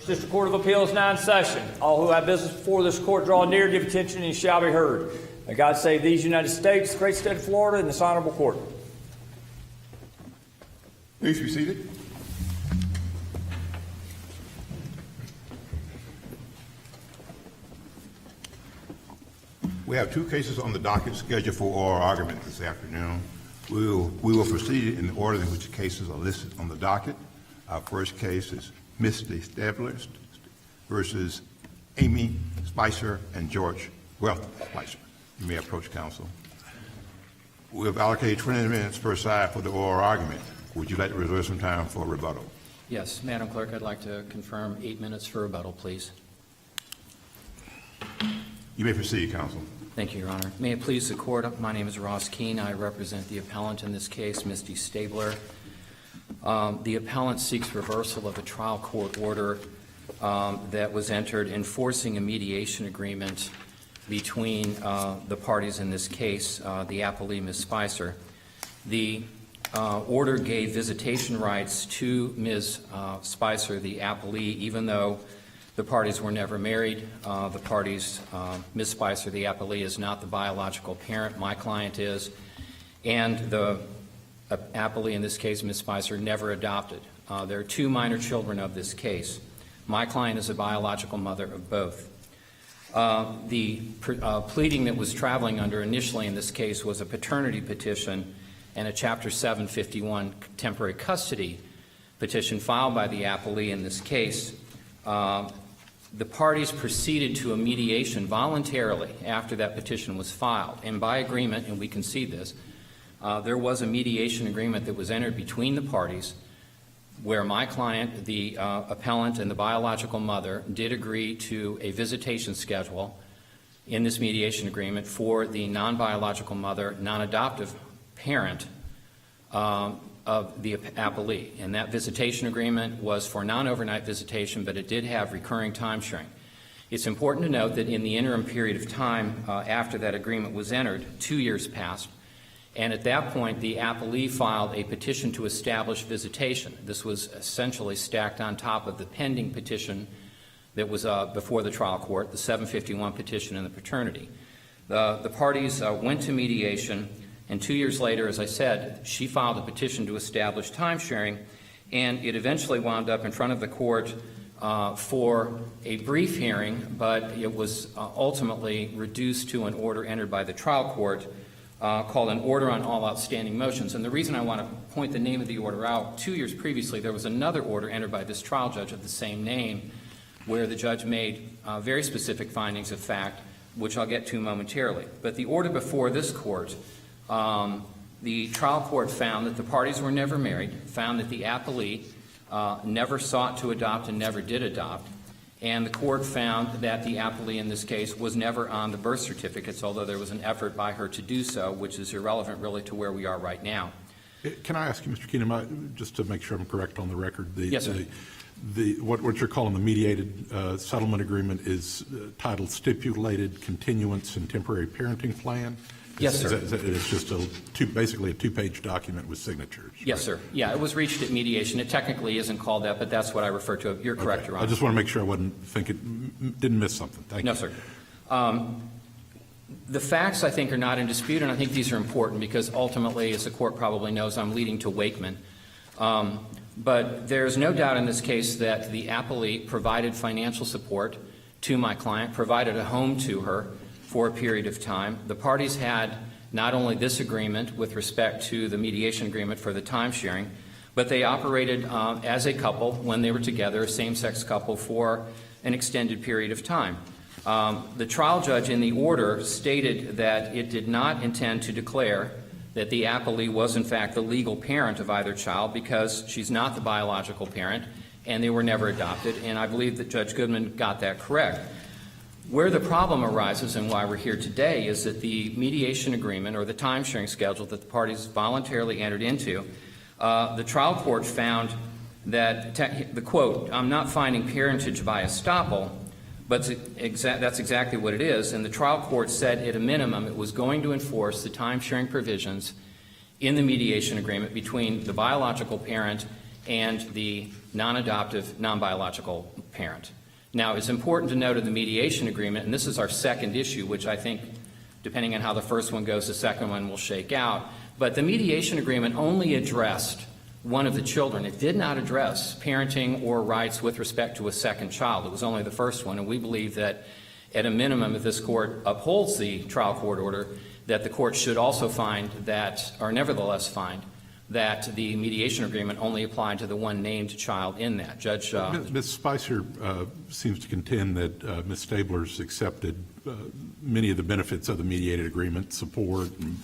District Court of Appeals now in session. All who have business before this court draw near, give attention, and you shall be heard. May God save these United States, the great state of Florida, and this honorable court. Please be seated. We have two cases on the docket scheduled for oral argument this afternoon. We will proceed in the order in which the cases are listed on the docket. Our first case is Misty Stabler versus Amy Spicer and George Wealth Spicer. You may approach counsel. We have allocated 20 minutes per side for the oral argument. Would you like to reserve some time for rebuttal? Yes, Madam Clerk, I'd like to confirm 8 minutes for rebuttal, please. You may proceed, counsel. Thank you, Your Honor. May it please the Court, my name is Ross Keene. I represent the appellant in this case, Misty Stabler. The appellant seeks reversal of a trial court order that was entered enforcing a mediation agreement between the parties in this case, the appellee, Ms. Spicer. The order gave visitation rights to Ms. Spicer, the appellee, even though the parties were never married. The parties, Ms. Spicer, the appellee, is not the biological parent. My client is. And the appellee in this case, Ms. Spicer, never adopted. There are two minor children of this case. My client is a biological mother of both. The pleading that was traveling under initially in this case was a paternity petition and a Chapter 751 temporary custody petition filed by the appellee in this case. The parties proceeded to a mediation voluntarily after that petition was filed, and by agreement, and we concede this, there was a mediation agreement that was entered between the parties where my client, the appellant, and the biological mother did agree to a visitation schedule in this mediation agreement for the non-biological mother, non-adoptive parent of the appellee. And that visitation agreement was for non-overnight visitation, but it did have recurring time sharing. It's important to note that in the interim period of time after that agreement was entered, 2 years passed, and at that point the appellee filed a petition to establish visitation. This was essentially stacked on top of the pending petition that was before the trial court, the 751 petition and the paternity. The parties went to mediation, and 2 years later, as I said, she filed a petition to establish time sharing, and it eventually wound up in front of the court for a brief hearing, but it was ultimately reduced to an order entered by the trial court called an order on all outstanding motions. And the reason I want to point the name of the order out, 2 years previously there was another order entered by this trial judge of the same name where the judge made very specific findings of fact, which I'll get to momentarily. But the order before this court, the trial court found that the parties were never married, found that the appellee never sought to adopt and never did adopt, and the court found that the appellee in this case was never on the birth certificates, although there was an effort by her to do so, which is irrelevant really to where we are right now. Can I ask you, Mr. Keenan, just to make sure I'm correct on the record, yes, sir. What you're calling the mediated settlement agreement is titled Stipulated Continuance and Temporary Parenting Plan? Yes, sir. It's just basically a two-page document with signatures. Yes, sir. Yeah, it was reached at mediation. It technically isn't called that, but that's what I refer to. You're correct, Okay. Your Honor. I just want to make sure I didn't miss something. Thank you. No, sir. The facts, I think, are not in dispute, and I think these are important because ultimately, as the court probably knows, I'm leading to Wakeman. But there's no doubt in this case that the appellee provided financial support to my client, provided a home to her for a period of time. The parties had not only this agreement with respect to the mediation agreement for the time sharing, but they operated as a couple when they were together, a same-sex couple, for an extended period of time. The trial judge in the order stated that it did not intend to declare that the appellee was in fact the legal parent of either child because she's not the biological parent and they were never adopted, and I believe that Judge Goodman got that correct. Where the problem arises and why we're here today is that the mediation agreement or the time sharing schedule that the parties voluntarily entered into, the trial court found that, the quote, "I'm not finding parentage by estoppel," but that's exactly what it is, and the trial court said at a minimum it was going to enforce the time sharing provisions in the mediation agreement between the biological parent and the non-adoptive, non-biological parent. Now, it's important to note in the mediation agreement, and this is our second issue, which I think, depending on how the first one goes, the second one will shake out, but the mediation agreement only addressed one of the children. It did not address parenting or rights with respect to a second child. It was only the first one, and we believe that at a minimum, if this court upholds the trial court order, that the court should also find that, or nevertheless find, that the mediation agreement only applied to the one named child in that. Judge? Ms. Spicer seems to contend that Ms. Stabler's accepted many of the benefits of the mediated agreement, support and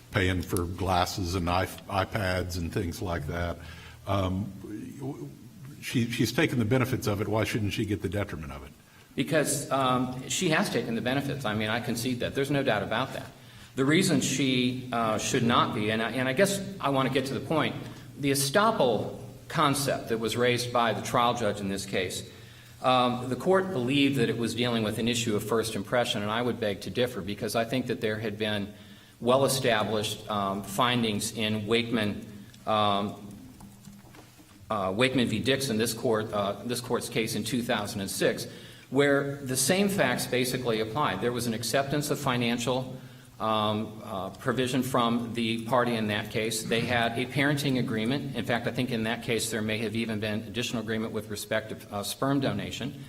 paying for glasses and iPads and things like that. She's taken the benefits of it. Why shouldn't she get the detriment of it? Because she has taken the benefits. I mean, I concede that. There's no doubt about that. The reason she should not be, and I guess I want to get to the point, the estoppel concept that was raised by the trial judge in this case, the court believed that it was dealing with an issue of first impression, and I would beg to differ because I think that there had been well-established findings in Wakeman v. Dixon, this court's case in 2006, where the same facts basically applied. There was an acceptance of financial provision from the party in that case. They had a parenting agreement. In fact, I think in that case there may have even been additional agreement with respect to sperm donation.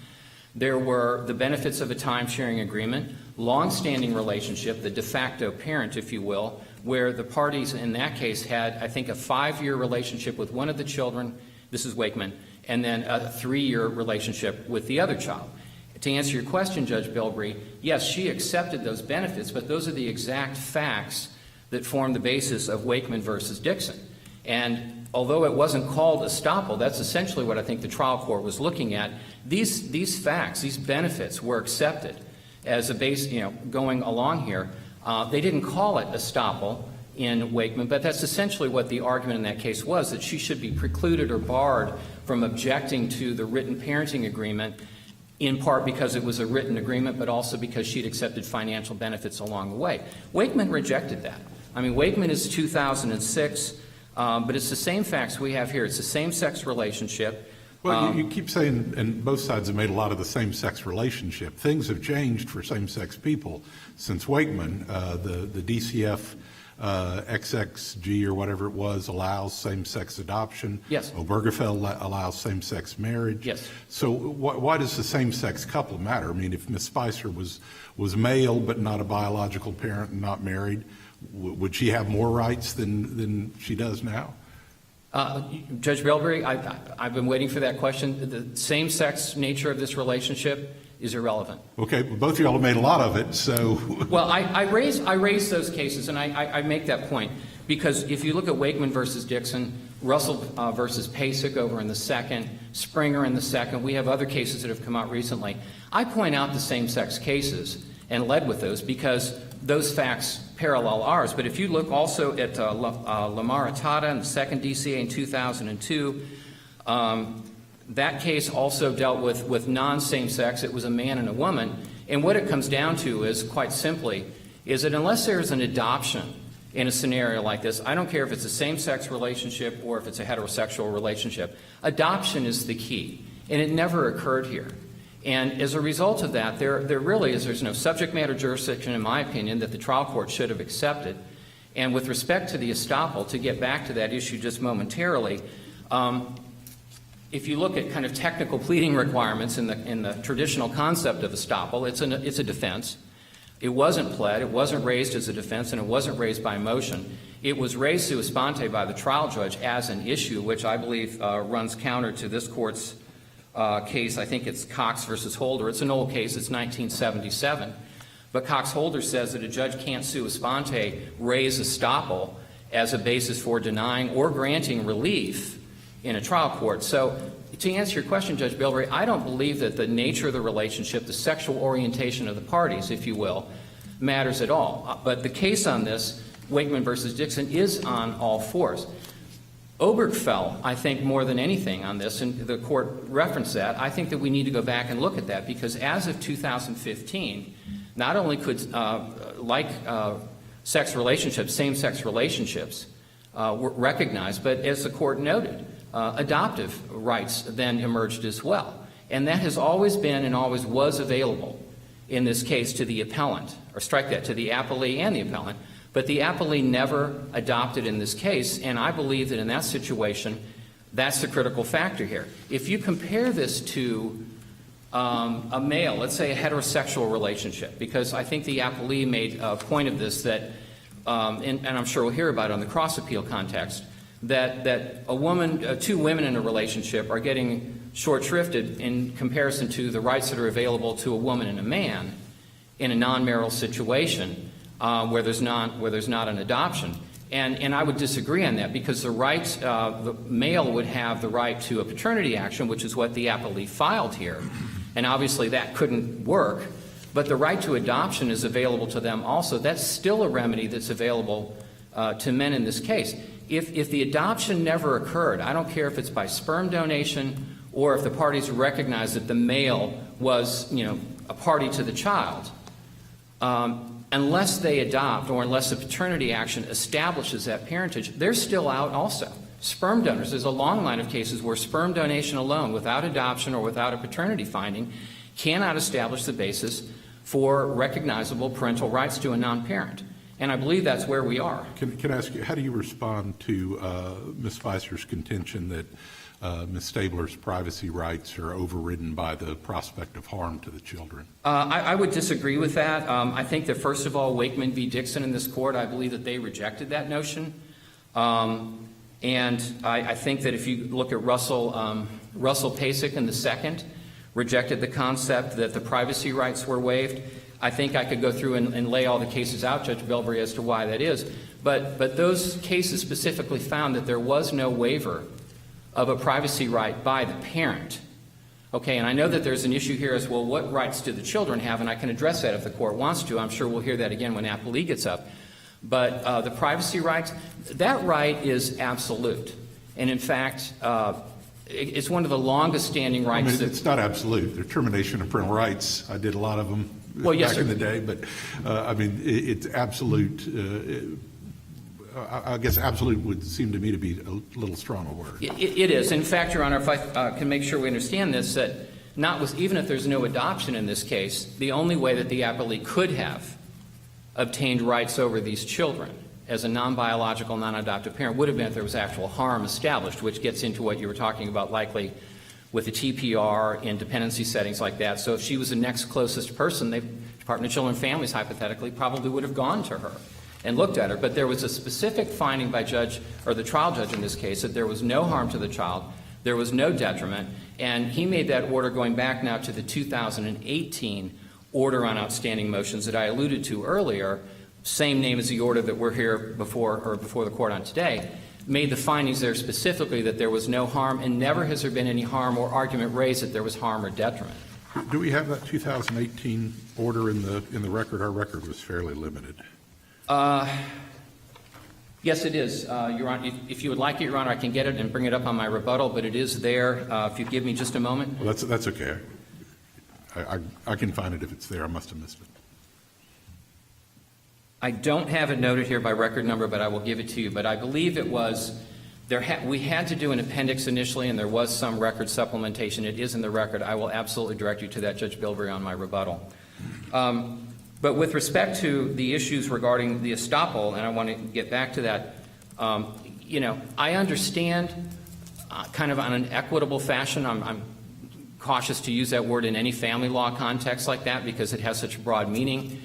There were the benefits of a time-sharing agreement, long-standing relationship, the de facto parent, if you will, where the parties in that case had, I think, a 5-year relationship with one of the children, this is Wakeman, and then a 3-year relationship with the other child. To answer your question, Judge Bilbrey, yes, she accepted those benefits, but those are the exact facts that form the basis of Wakeman versus Dixon. And although it wasn't called estoppel, that's essentially what I think the trial court was looking at. These facts, these benefits were accepted as a base, going along here. They didn't call it estoppel in Wakeman, but that's essentially what the argument in that case was, that she should be precluded or barred from objecting to the written parenting agreement, in part because it was a written agreement, but also because she'd accepted financial benefits along the way. Wakeman rejected that. I mean, Wakeman is 2006, but it's the same facts we have here. It's a same-sex relationship. Well, you keep saying, and both sides have made a lot of the same-sex relationship. Things have changed for same-sex people since Wakeman. The DCF XXG or whatever it was allows same-sex adoption. Yes. Obergefell allows same-sex marriage. Yes. So why does the same-sex couple matter? I mean, if Ms. Spicer was male but not a biological parent and not married, would she have more rights than she does now? Judge Bilbrey, I've been waiting for that question. The same-sex nature of this relationship is irrelevant. Okay, well, both of y'all have made a lot of it, so. Well, I raise those cases, and I make that point because if you look at Wakeman versus Dixon, Russell versus Pasek over in the second, Springer in the second, we have other cases that have come out recently. I point out the same-sex cases and led with those because those facts parallel ours. But if you look also at La Maritata in the second DCA in 2002, that case also dealt with non-same-sex. It was a man and a woman. And what it comes down to is, quite simply, is that unless there is an adoption in a scenario like this, I don't care if it's a same-sex relationship or if it's a heterosexual relationship, adoption is the key. And it never occurred here. And as a result of that, there really is, there's no subject matter jurisdiction, in my opinion, that the trial court should have accepted. And with respect to the estoppel, to get back to that issue just momentarily, if you look at kind of technical pleading requirements in the traditional concept of estoppel, it's a defense. It wasn't pled, it wasn't raised as a defense, and it wasn't raised by motion. It was raised sua sponte by the trial judge as an issue, which I believe runs counter to this court's case. I think it's Cox versus Holder. It's an old case. It's 1977. But Cox-Holder says that a judge can't sua sponte raise estoppel as a basis for denying or granting relief in a trial court. So to answer your question, Judge Bilbrey, I don't believe that the nature of the relationship, the sexual orientation of the parties, if you will, matters at all. But the case on this, Wakeman versus Dixon, is on all fours. Obergefell, I think, more than anything on this, and the court referenced that, I think that we need to go back and look at that because as of 2015, not only could, sex relationships, same-sex relationships, were recognized, but as the court noted, adoptive rights then emerged as well. And that has always been and always was available in this case to the appellant, or strike that, to the appellee and the appellant. But the appellee never adopted in this case, and I believe that in that situation, that's the critical factor here. If you compare this to a male, let's say a heterosexual relationship, because I think the appellee made a point of this that, and I'm sure we'll hear about it on the cross-appeal context, that a woman, two women in a relationship are getting short-shrifted in comparison to the rights that are available to a woman and a man in a non-marital situation where there's not an adoption. And I would disagree on that, because the rights, the male would have the right to a paternity action, which is what the appellee filed here. And obviously that couldn't work, but the right to adoption is available to them also. That's still a remedy that's available to men in this case. If the adoption never occurred, I don't care if it's by sperm donation or if the parties recognize that the male was, a party to the child, unless they adopt or unless the paternity action establishes that parentage, they're still out also. Sperm donors, there's a long line of cases where sperm donation alone, without adoption or without a paternity finding, cannot establish the basis for recognizable parental rights to a non-parent. And I believe that's where we are. Can I ask you, how do you respond to Ms. Spicer's contention that Ms. Stabler's privacy rights are overridden by the prospect of harm to the children? I would disagree with that. I think that, first of all, Wakeman v. Dixon in this court, I believe that they rejected that notion. And I think that if you look at Russell Pasek in the second, rejected the concept that the privacy rights were waived. I think I could go through and lay all the cases out, Judge Belbury, as to why that is. But those cases specifically found that there was no waiver of a privacy right by the parent. Okay, and I know that there's an issue here as well, what rights do the children have, and I can address that if the court wants to. I'm sure we'll hear that again when appellee gets up. But the privacy rights, that right is absolute. And in fact, it's one of the longest standing rights. I mean, it's not absolute. There's termination of parental rights. I did a lot of them back in the day, but I mean, it's absolute. I guess absolute would seem to me to be a little strong a word. It is. In fact, Your Honor, if I can make sure we understand this, that even if there's no adoption in this case, the only way that the appellee could have obtained rights over these children as a non-biological, non-adoptive parent would have been if there was actual harm established, which gets into what you were talking about likely with the TPR in dependency settings like that. So if she was the next closest person, the Department of Children and Families hypothetically probably would have gone to her and looked at her. But there was a specific finding by the trial judge in this case, that there was no harm to the child, there was no detriment, and he made that order going back now to the 2018 order on outstanding motions that I alluded to earlier, same name as the order that we're here before the court on today, made the findings there specifically that there was no harm, and never has there been any harm or argument raised that there was harm or detriment. Do we have that 2018 order in the record? Our record was fairly limited. Yes, it is, Your Honor. If you would like it, Your Honor, I can get it and bring it up on my rebuttal, but it is there. If you give me just a moment. Well, that's okay. I can find it if it's there. I must have missed it. I don't have it noted here by record number, but I will give it to you. But I believe it was we had to do an appendix initially, and there was some record supplementation. It is in the record. I will absolutely direct you to that, Judge Bilbrey, on my rebuttal. But with respect to the issues regarding the estoppel, and I want to get back to that, I understand kind of on an equitable fashion. I'm cautious to use that word in any family law context like that because it has such a broad meaning.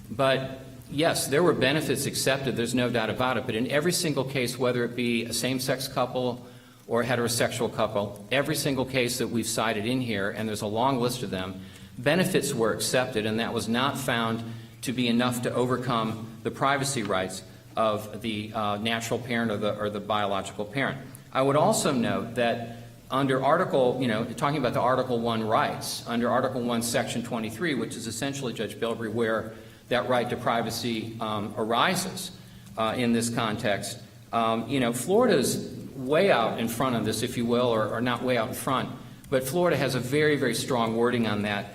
But yes, there were benefits accepted, there's no doubt about it, but in every single case, whether it be a same-sex couple or a heterosexual couple, every single case that we've cited in here, and there's a long list of them, benefits were accepted, and that was not found to be enough to overcome the privacy rights of the natural parent or the biological parent. I would also note that under talking about the Article 1 rights, under Article 1, Section 23, which is essentially, Judge Bilbrey, where that right to privacy arises in this context, Florida's way out in front of this, if you will, or not way out in front, but Florida has a very, very strong wording on that.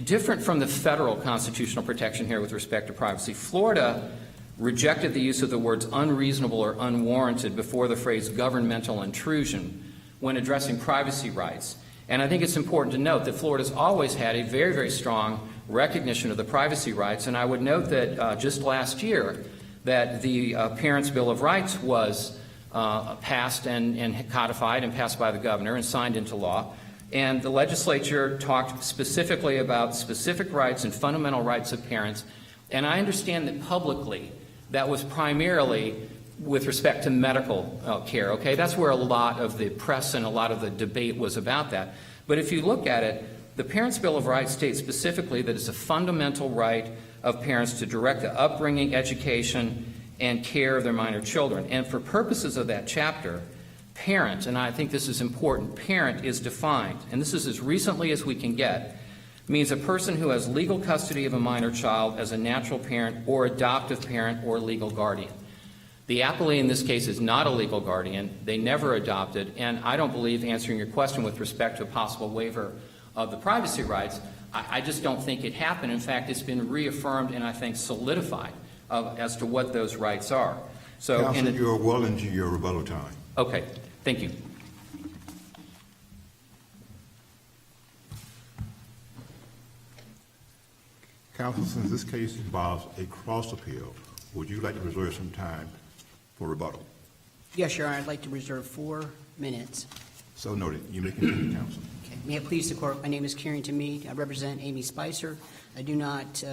Different from the federal constitutional protection here with respect to privacy, Florida rejected the use of the words unreasonable or unwarranted before the phrase governmental intrusion when addressing privacy rights. And I think it's important to note that Florida's always had a very, very strong recognition of the privacy rights. And I would note that just last year that the Parents' Bill of Rights was passed and codified and passed by the governor and signed into law. And the legislature talked specifically about specific rights and fundamental rights of parents. And I understand that publicly that was primarily with respect to medical care, okay? That's where a lot of the press and a lot of the debate was about that. But if you look at it, the Parents' Bill of Rights states specifically that it's a fundamental right of parents to direct the upbringing, education, and care of their minor children. And for purposes of that chapter, parent, and I think this is important, parent is defined, and this is as recently as we can get, means a person who has legal custody of a minor child as a natural parent or adoptive parent or legal guardian. The appellee in this case is not a legal guardian. They never adopted, and I don't believe, answering your question with respect to a possible waiver of the privacy rights, I just don't think it happened. In fact, it's been reaffirmed and I think solidified as to what those rights are. So, Counsel, you're well into your rebuttal time. Okay, thank you. Counsel, since this case involves a cross appeal, would you like to reserve some time for rebuttal? Yes, Your Honor, I'd like to reserve 4 minutes. So noted. You may continue, counsel. Okay. May it please the Court, my name is Carrington Meade. I represent Amy Spicer. I do not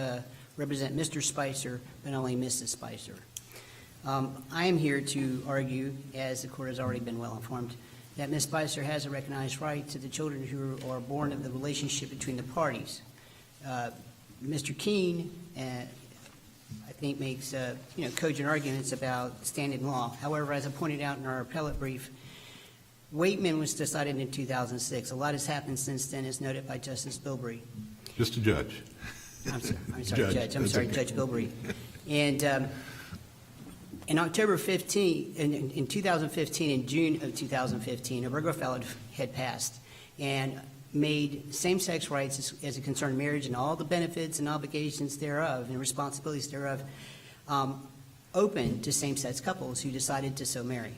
represent Mr. Spicer, but only Mrs. Spicer. I am here to argue, as the Court has already been well informed, that Ms. Spicer has a recognized right to the children who are born of the relationship between the parties. Mr. Keene, I think, makes cogent arguments about standing law. However, as I pointed out in our appellate brief, Waitman was decided in 2006. A lot has happened since then, as noted by Justice Bilbrey. Just a judge. I'm sorry, Judge. I'm sorry, Judge Bilbrey. And in October 15, in 2015, in June of 2015, Obergefell had passed and made same-sex rights as it concerned marriage and all the benefits and obligations thereof and responsibilities thereof open to same-sex couples who decided to so marry.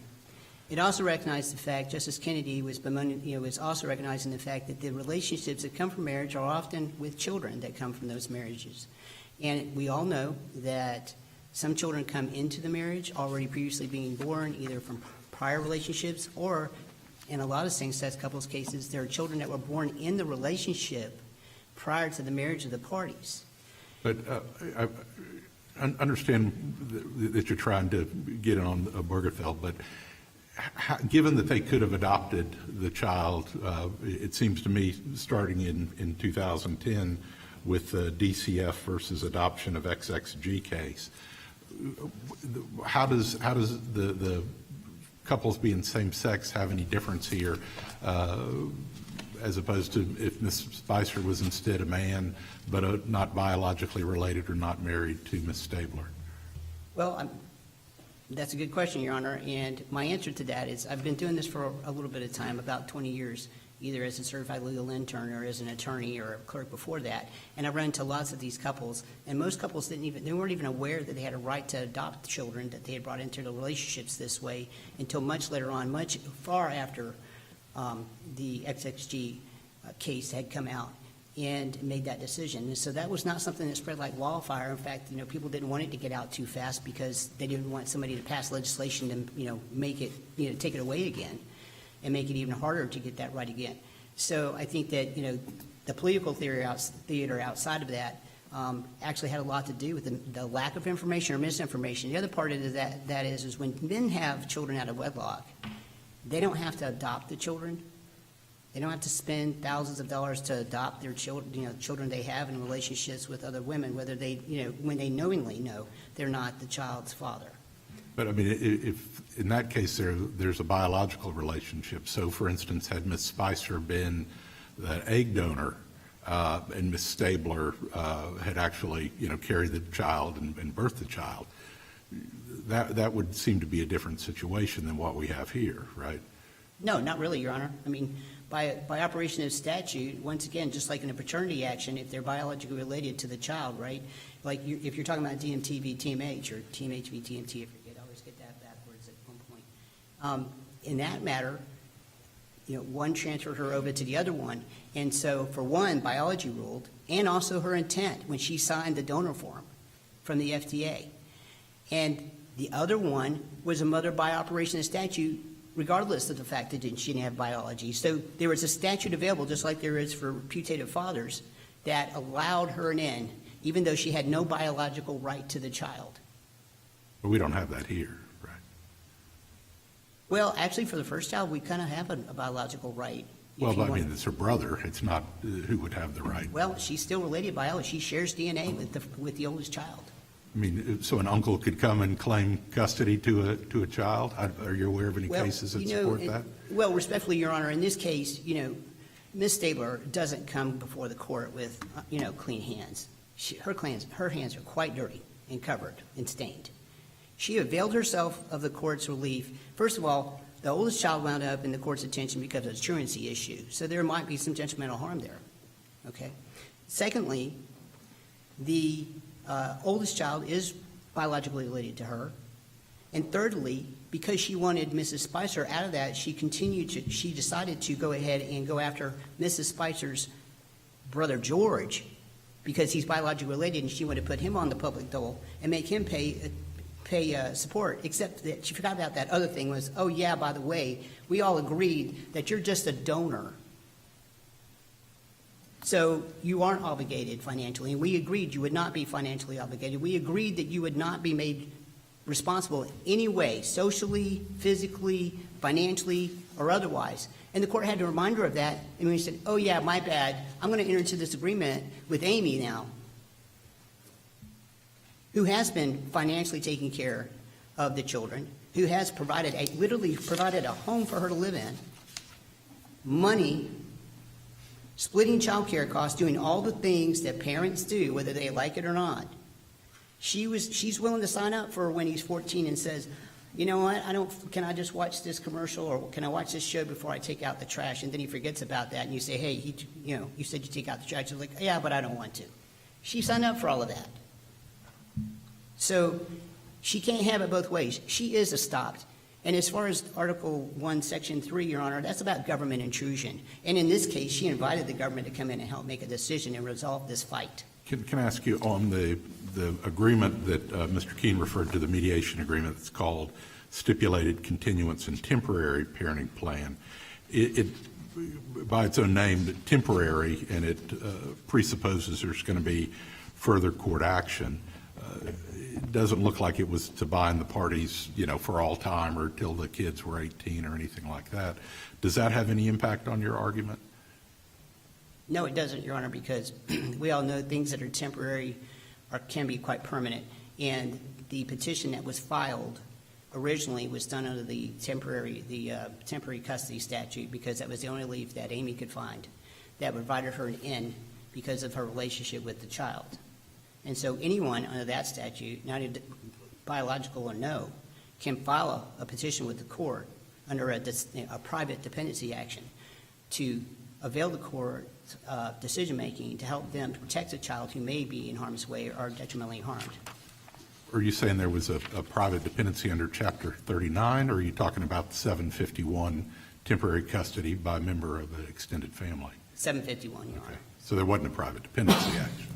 It also recognized the fact, Justice Kennedy was also recognizing the fact that the relationships that come from marriage are often with children that come from those marriages. And we all know that some children come into the marriage already previously being born either from prior relationships or, in a lot of same-sex couples cases, there are children that were born in the relationship prior to the marriage of the parties. But I understand that you're trying to get in on Obergefell, but given that they could have adopted the child, it seems to me, starting in 2010 with the DCF versus adoption of XXG case, how does the couples being same-sex have any difference here, as opposed to if Ms. Spicer was instead a man, but not biologically related or not married to Ms. Stabler? Well, that's a good question, Your Honor, and my answer to that is I've been doing this for a little bit of time, about 20 years, either as a certified legal intern or as an attorney or a clerk before that, and I run into lots of these couples, and most couples they weren't even aware that they had a right to adopt children that they had brought into the relationships this way until much later on, much far after the XXG case had come out and made that decision. And so that was not something that spread like wildfire. In fact, people didn't want it to get out too fast because they didn't want somebody to pass legislation to, make it, take it away again and make it even harder to get that right again. So I think that, the political theater outside of that actually had a lot to do with the lack of information or misinformation. The other part of that is when men have children out of wedlock, they don't have to adopt the children. They don't have to spend thousands of dollars to adopt their children, children they have in relationships with other women, whether they, when they knowingly know they're not the child's father. But I mean, if in that case there's a biological relationship. So, for instance, had Ms. Spicer been the egg donor and Ms. Stabler had actually, carried the child and birthed the child, that would seem to be a different situation than what we have here, right? No, not really, Your Honor. by operation of statute, once again, just like in a paternity action, if they're biologically related to the child, right? Like if you're talking about DMT v. TMH or TMH v. TMT, I forget, I always get that backwards at one point. In that matter, one transferred her over to the other one. And so for one, biology ruled, and also her intent when she signed the donor form from the FDA. And the other one was a mother by operation of statute, regardless of the fact that she didn't have biology. So there was a statute available, just like there is for putative fathers, that allowed her an in, even though she had no biological right to the child. But we don't have that here, right? Well, actually, for the first child, we kind of have a biological right. Well, but I mean, it's her brother. It's not who would have the right. Well, she's still related by biology. She shares DNA with the oldest child. I mean, so an uncle could come and claim custody to a child? Are you aware of any cases that support that? Well, respectfully, Your Honor, in this case, Ms. Stabler doesn't come before the court with, clean hands. Her hands are quite dirty and covered and stained. She availed herself of the court's relief. First of all, the oldest child wound up in the court's attention because of a truancy issue, so there might be some detrimental harm there. Okay. Secondly, the oldest child is biologically related to her. And thirdly, because she wanted Mrs. Spicer out of that, she decided to go ahead and go after Mrs. Spicer's brother George, because he's biologically related, and she wanted to put him on the public dole and make him pay support, except that she forgot about that other thing was, oh yeah, by the way, we all agreed that you're just a donor. So you aren't obligated financially, and we agreed you would not be financially obligated. We agreed that you would not be made responsible in any way, socially, physically, financially, or otherwise. And the court had to remind her of that, and we said, oh yeah, my bad, I'm going to enter into this agreement with Amy now, who has been financially taking care of the children, who has literally provided a home for her to live in, money, splitting child care costs, doing all the things that parents do, whether they like it or not. She's willing to sign up for when he's 14 and says, you know what, can I just watch this commercial, or can I watch this show before I take out the trash? And then he forgets about that, and you say, hey, you said you take out the trash. He's like, yeah, but I don't want to. She signed up for all of that. So she can't have it both ways. She is stopped. And as far as Article 1, Section 3, Your Honor, that's about government intrusion. And in this case, she invited the government to come in and help make a decision and resolve this fight. Can I ask you on the agreement that Mr. Keene referred to, the mediation agreement that's called Stipulated Continuance and Temporary Parenting Plan, it by its own name, temporary, and it presupposes there's going to be further court action. It doesn't look like it was to bind the parties, for all time or till the kids were 18 or anything like that. Does that have any impact on your argument? No, it doesn't, Your Honor, because we all know things that are temporary can be quite permanent. And the petition that was filed originally was done under the temporary custody statute, because that was the only relief that Amy could find that provided her an in because of her relationship with the child. And so anyone under that statute, not biological or no, can file a petition with the court under a private dependency action to avail the court decision-making to help them protect a child who may be in harm's way or detrimentally harmed. Are you saying there was a private dependency under Chapter 39, or are you talking about the 751 temporary custody by a member of an extended family? 751, Your Honor. So there wasn't a private dependency action?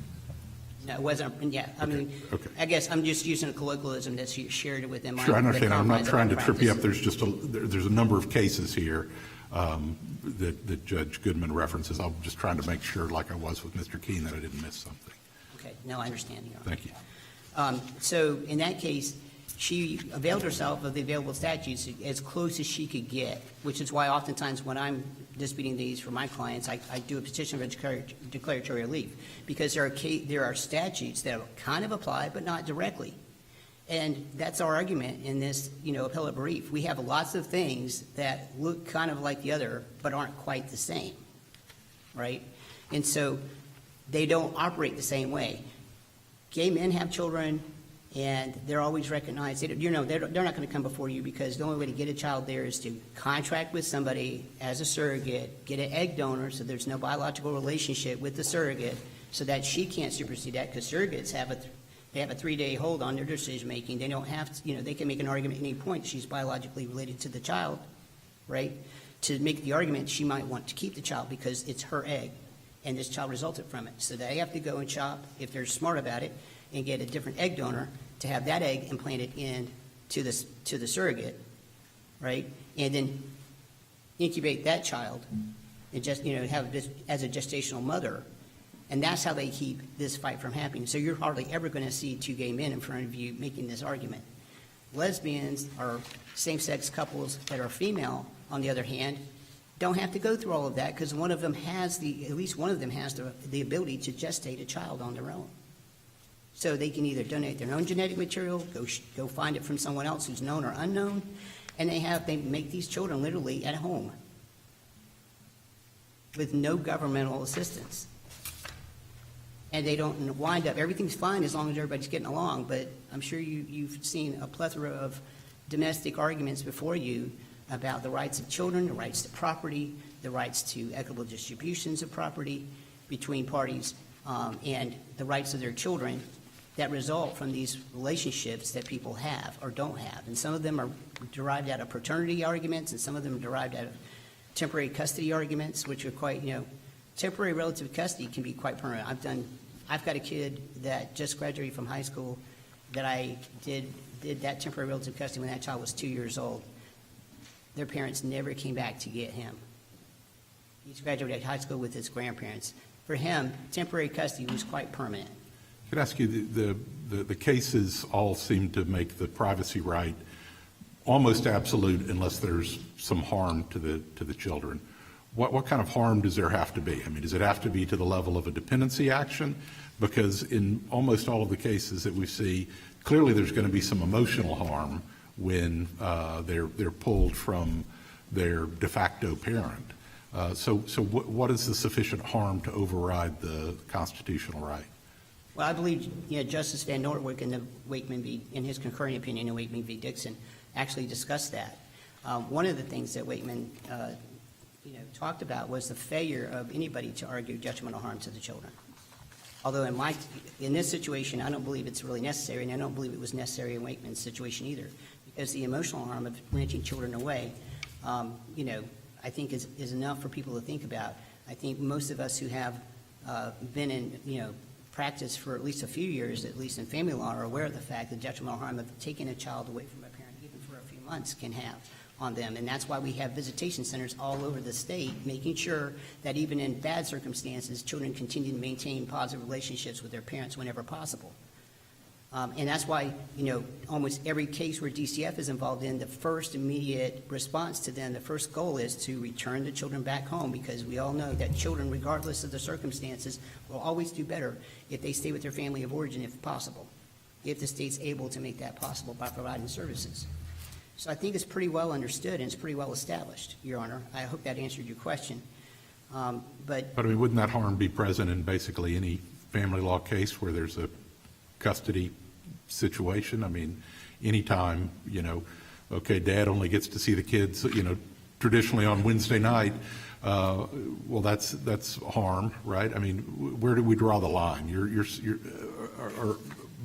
No, it wasn't, yeah. I mean, okay. I guess I'm just using a colloquialism that's shared within my. Sure, I understand. I'm not trying to trip you up. practice. There's a number of cases here that Judge Goodman references. I'm just trying to make sure, like I was with Mr. Keene, that I didn't miss something. Okay, no, I understand, Your Honor. Thank you. So in that case, she availed herself of the available statutes as close as she could get, which is why oftentimes when I'm disputing these for my clients, I do a petition for declaratory relief, because there are statutes that kind of apply but not directly. And that's our argument in this, appellate brief. We have lots of things that look kind of like the other but aren't quite the same, right? And so they don't operate the same way. Gay men have children, And they're always recognized, they're not going to come before you because the only way to get a child there is to contract with somebody as a surrogate, get an egg donor so there's no biological relationship with the surrogate, so that she can't supersede that, because surrogates have a 3-day hold on their decision-making. They don't have to, they can make an argument at any point she's biologically related to the child, right? To make the argument she might want to keep the child because it's her egg and this child resulted from it. So they have to go and shop, if they're smart about it, and get a different egg donor to have that egg implanted in to the surrogate, right? And then incubate that child and just, have this as a gestational mother. And that's how they keep this fight from happening. So you're hardly ever going to see two gay men in front of you making this argument. Lesbians or same-sex couples that are female, on the other hand, don't have to go through all of that because at least one of them has the ability to gestate a child on their own. So they can either donate their own genetic material, go find it from someone else who's known or unknown, and they make these children literally at home with no governmental assistance. And they don't wind up, everything's fine as long as everybody's getting along, but I'm sure you've seen a plethora of domestic arguments before you about the rights of children, the rights to property, the rights to equitable distributions of property between parties, and the rights of their children that result from these relationships that people have or don't have. And some of them are derived out of paternity arguments, and some of them are derived out of temporary custody arguments, which are quite, temporary relative custody can be quite permanent. I've got a kid that just graduated from high school that I did that temporary relative custody when that child was 2 years old. Their parents never came back to get him. He's graduated high school with his grandparents. For him, temporary custody was quite permanent. Could I ask you, the cases all seem to make the privacy right almost absolute unless there's some harm to the children. What kind of harm does there have to be? I mean, does it have to be to the level of a dependency action? Because in almost all of the cases that we see, clearly there's going to be some emotional harm when they're pulled from their de facto parent. So what is the sufficient harm to override the constitutional right? Well, I believe Justice Van Nortwick in his concurring opinion in Wakeman v. Dixon actually discussed that. One of the things that Wakeman talked about was the failure of anybody to argue detrimental harm to the children. Although in this situation, I don't believe it's really necessary, and I don't believe it was necessary in Wakeman's situation either, because the emotional harm of wrenching children away, I think is enough for people to think about. I think most of us who have been in, practice for at least a few years, at least in family law, are aware of the fact that detrimental harm of taking a child away from a parent, even for a few months, can have on them. And that's why we have visitation centers all over the state, making sure that even in bad circumstances, children continue to maintain positive relationships with their parents whenever possible. And that's why, almost every case where DCF is involved in, the first immediate response to them, the first goal is to return the children back home, because we all know that children, regardless of the circumstances, will always do better if they stay with their family of origin if possible, if the state's able to make that possible by providing services. So I think it's pretty well understood and it's pretty well established, Your Honor. I hope that answered your question. But I mean, wouldn't that harm be present in basically any family law case where there's a custody situation? I mean, anytime, okay, dad only gets to see the kids, traditionally on Wednesday night, well, that's harm, right? I mean, where do we draw the line? Or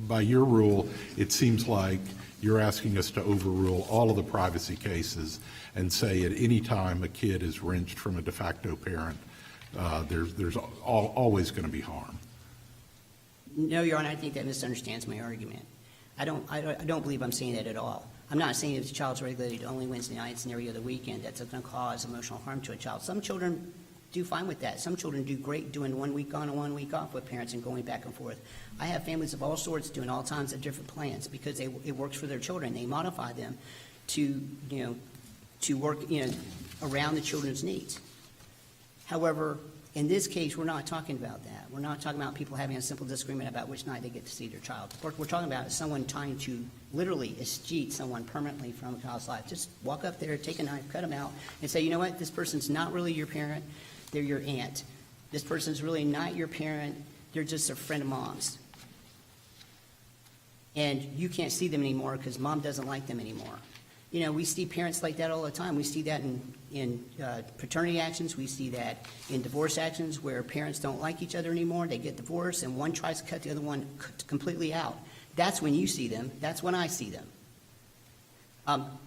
by your rule, it seems like you're asking us to overrule all of the privacy cases and say at any time a kid is wrenched from a de facto parent, there's always going to be harm. No, Your Honor, I think that misunderstands my argument. I don't believe I'm saying that at all. I'm not saying if the child's regulated only Wednesday nights and every other weekend, that's going to cause emotional harm to a child. Some children do fine with that. Some children do great doing 1 week on and 1 week off with parents and going back and forth. I have families of all sorts doing all kinds of different plans because it works for their children. They modify them to work, around the children's needs. However, in this case, we're not talking about that. We're not talking about people having a simple disagreement about which night they get to see their child. What we're talking about is someone trying to literally escheat someone permanently from a child's life. Just walk up there, take a knife, cut them out, and say, you know what, this person's not really your parent, they're your aunt. This person's really not your parent, they're just a friend of mom's. and you can't see them anymore because mom doesn't like them anymore. You know, we see parents like that all the time. We see that in paternity actions. We see that in divorce actions where parents don't like each other anymore. They get divorced, and one tries to cut the other one completely out. That's when you see them. That's when I see them.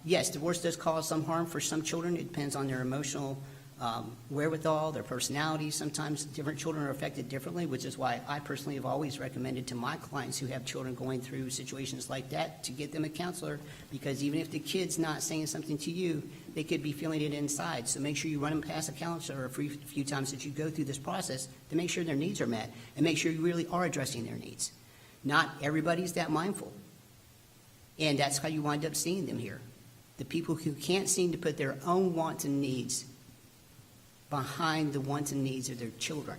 Yes, divorce does cause some harm for some children. It depends on their emotional wherewithal, their personalities. Sometimes different children are affected differently, which is why I personally have always recommended to my clients who have children going through situations like that to get them a counselor, because even if the kid's not saying something to you, they could be feeling it inside. So make sure you run them past a counselor a few times that you go through this process to make sure their needs are met and make sure you really are addressing their needs. Not everybody's that mindful. And that's how you wind up seeing them here. The people who can't seem to put their own wants and needs behind the wants and needs of their children.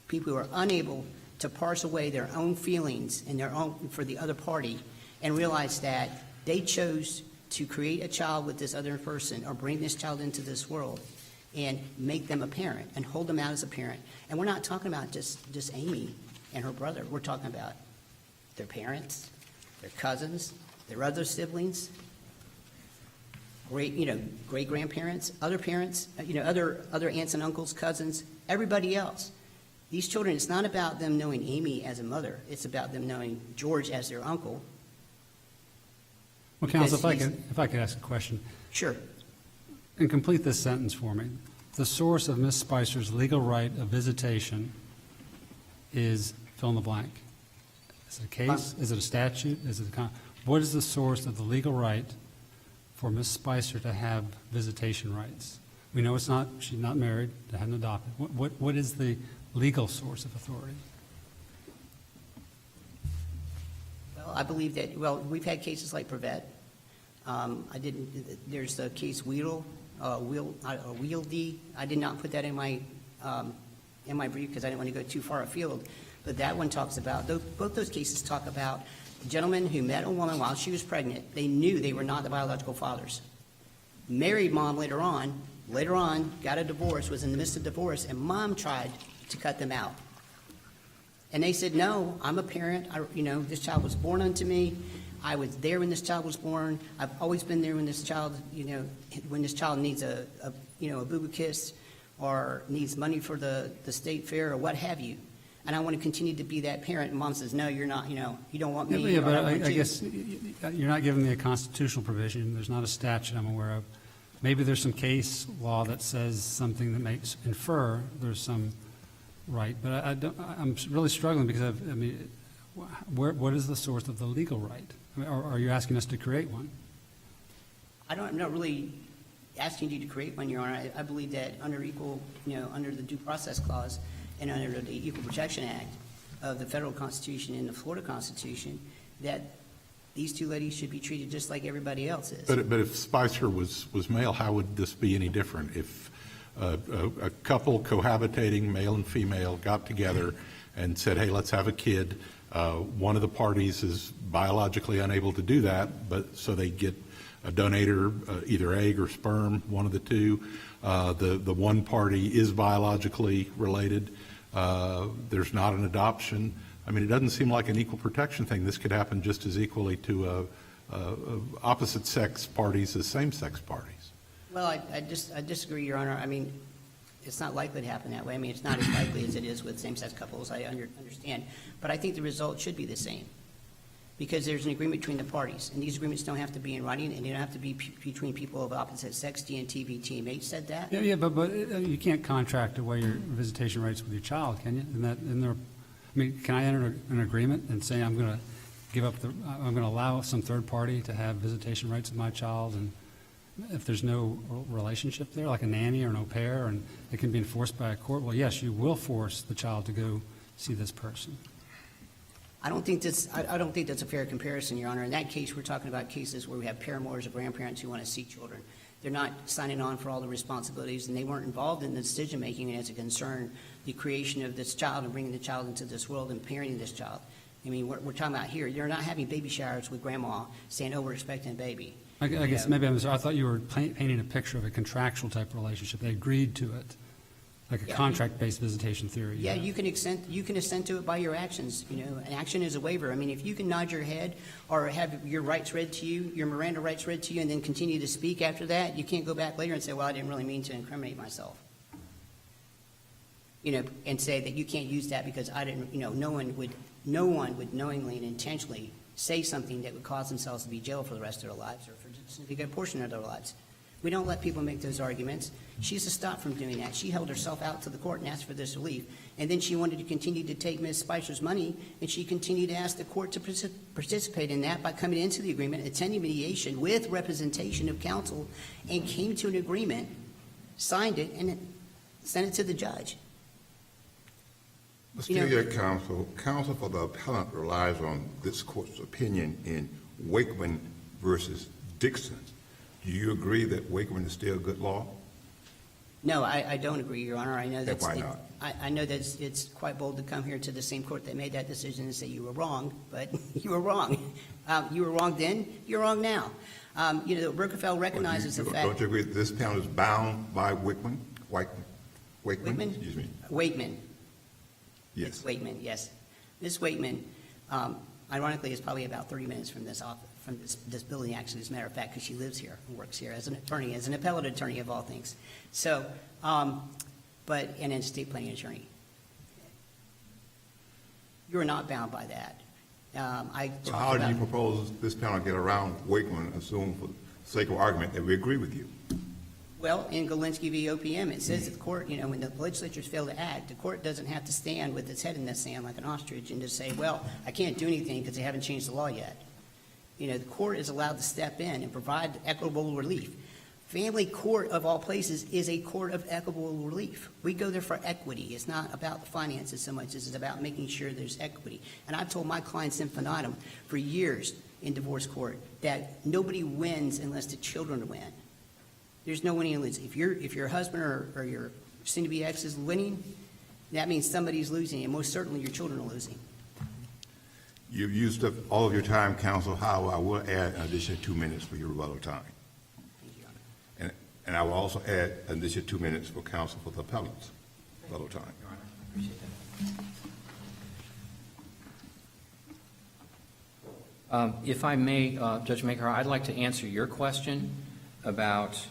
People who are unable to parse away their own feelings and their own for the other party and realize that they chose to create a child with this other person or bring this child into this world and make them a parent and hold them out as a parent. And we're not talking about just Amy and her brother. We're talking about their parents, their cousins, their other siblings, great grandparents, other parents, other aunts and uncles, cousins, everybody else. These children, it's not about them knowing Amy as a mother. It's about them knowing George as their uncle. Well, counsel, if I could ask a question. Sure. And complete this sentence for me. The source of Ms. Spicer's legal right of visitation is fill in the blank. Is it a case? Is it a statute? What is the source of the legal right for Ms. Spicer to have visitation rights? We know she's not married, they haven't adopted. What is the legal source of authority? Well, I believe that, we've had cases like Prevet. There's the case Wieldy. I did not put that in my brief because I didn't want to go too far afield. But that one talks about, both those cases talk about a gentleman who met a woman while she was pregnant. They knew they were not the biological fathers. Married mom later on, got a divorce, was in the midst of divorce, and mom tried to cut them out. And they said, no, I'm a parent. This child was born unto me. I was there when this child was born. I've always been there when this child, when this child needs a boo-boo kiss or needs money for the state fair or what have you. And I want to continue to be that parent. And mom says, no, you're not, you don't want me. Yeah, but I guess you're not giving me a constitutional provision. There's not a statute I'm aware of. Maybe there's some case law that says something that makes infer there's some right. But I'm really struggling because what is the source of the legal right? Are you asking us to create one? I'm not really asking you to create one, Your Honor. I believe that under under the Due Process Clause and under the Equal Protection Act of the federal Constitution and the Florida Constitution, that these two ladies should be treated just like everybody else is. But if Spicer was male, how would this be any different? If a couple cohabitating, male and female, got together and said, hey, let's have a kid, one of the parties is biologically unable to do that, but so they get a donator, either egg or sperm, one of the two. The one party is biologically related. There's not an adoption. I mean, it doesn't seem like an equal protection thing. This could happen just as equally to opposite sex parties as same sex parties. Well, I disagree, Your Honor. I mean, it's not likely to happen that way. I mean, it's not as likely as it is with same-sex couples, I understand. But I think the result should be the same because there's an agreement between the parties. And these agreements don't have to be in writing, and they don't have to be between people of opposite sex. DNTV Team H said that. Yeah, but you can't contract away your visitation rights with your child, can you? Can I enter an agreement and say I'm going to allow some third party to have visitation rights with my child, and if there's no relationship there, like a nanny or an au pair, and it can be enforced by a court, well, yes, you will force the child to go see this person. I don't think that's a fair comparison, Your Honor. In that case, we're talking about cases where we have paramours or grandparents who want to see children. They're not signing on for all the responsibilities, and they weren't involved in the decision-making as it concerned the creation of this child and bringing the child into this world and parenting this child. I mean, we're talking about here. They're not having baby showers with grandma saying, oh, we're expecting a baby. I guess maybe I thought you were painting a picture of a contractual type relationship. They agreed to it. like a Yeah. contract-based visitation theory. Yeah, you can assent to it by your actions. You know, an action is a waiver. I mean, if you can nod your head or have your rights read to you, your Miranda rights read to you, and then continue to speak after that, you can't go back later and say, well, I didn't really mean to incriminate myself. You know, and say that you can't use that because I didn't, you know, no one would knowingly and intentionally say something that would cause themselves to be jailed for the rest of their lives or for a significant portion of their lives. We don't let people make those arguments. She's to stop from doing that. She held herself out to the court and asked for this relief. And then she wanted to continue to take Ms. Spicer's money, and she continued to ask the court to participate in that by coming into the agreement, attending mediation with representation of counsel, and came to an agreement, signed it, and sent it to the judge. But You know- still, your counsel for the appellant relies on this court's opinion in Wakeman versus Dixon. Do you agree that Wakeman is still good law? No, I don't agree, Your Honor. I know that's. Why not? I know that it's quite bold to come here to the same court that made that decision and say you were wrong, but you were wrong. You were wrong then, you're wrong now. You know, Rockefeller recognizes the fact. Don't you agree that this panel is bound by Wakeman? Wakeman? Wakeman? Excuse me. Wakeman. Yes. Wakeman, yes. Ms. Wakeman, ironically, is probably about 30 minutes from this office, from this building, actually, as a matter of fact, because she lives here and works here as an attorney, as an appellate attorney of all things. So, and an estate planning attorney. You're not bound by that. So how do you propose this panel get around Wakeman, assume for the sake of argument that we agree with you? Well, in Galinsky v. OPM, it says that the court, you know, when the legislatures fail to act, the court doesn't have to stand with its head in the sand like an ostrich and just say, well, I can't do anything because they haven't changed the law yet. You know, the court is allowed to step in and provide equitable relief. Family court, of all places, is a court of equitable relief. We go there for equity. It's not about the finances so much as it's about making sure there's equity. And I've told my clients infinitum for years in divorce court that nobody wins unless the children win. There's no winning and losing. If your husband or your soon-to-be ex is winning, that means somebody's losing, and most certainly your children are losing. You've used up all of your time, counsel. However, I will add an additional 2 minutes for your rebuttal time. Thank you, Your Honor. And I will also add an additional 2 minutes for counsel for the appellant's rebuttal time. If I may, Judge Maker, I'd like to answer your question about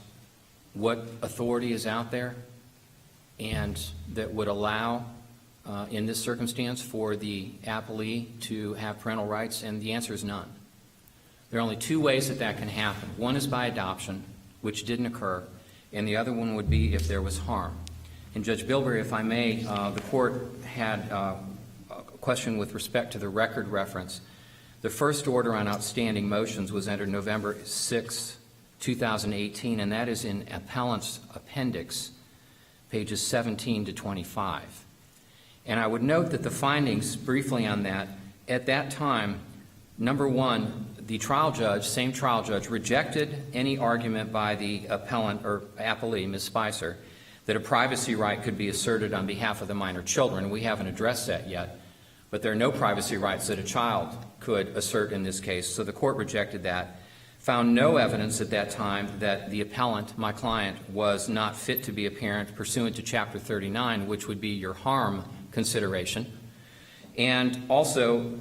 what authority is out there and that would allow, in this circumstance, for the appellee to have parental rights, and the answer is none. There are only two ways that that can happen. One is by adoption, which didn't occur, and the other one would be if there was harm. And Judge Bilberry, if I may, the court had a question with respect to the record reference. The first order on outstanding motions was entered November 6, 2018, and that is in appellant's appendix, pages 17 to 25. And I would note that the findings, briefly on that, at that time, number one, the trial judge, same trial judge, rejected any argument by the appellant or appellee, Ms. Spicer, that a privacy right could be asserted on behalf of the minor children. We haven't addressed that yet, but there are no privacy rights that a child could assert in this case, so the court rejected that. Found no evidence at that time that the appellant, my client, was not fit to be a parent pursuant to Chapter 39, which would be your harm consideration, and also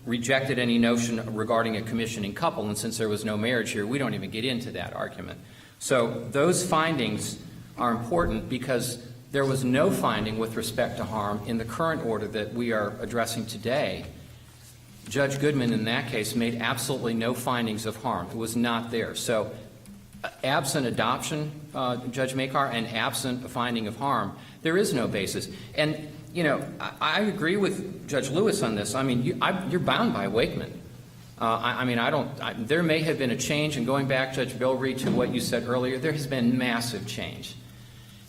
rejected any notion regarding a commissioning couple, and since there was no marriage here, we don't even get into that argument. So those findings are important because there was no finding with respect to harm in the current order that we are addressing today. Judge Goodman, in that case, made absolutely no findings of harm. It was not there. So absent adoption, Judge Makar, and absent a finding of harm, there is no basis. And, you know, I agree with Judge Lewis on this. I mean, you're bound by Wakeman. There may have been a change, and going back, Judge Bilbrey, to what you said earlier, there has been massive change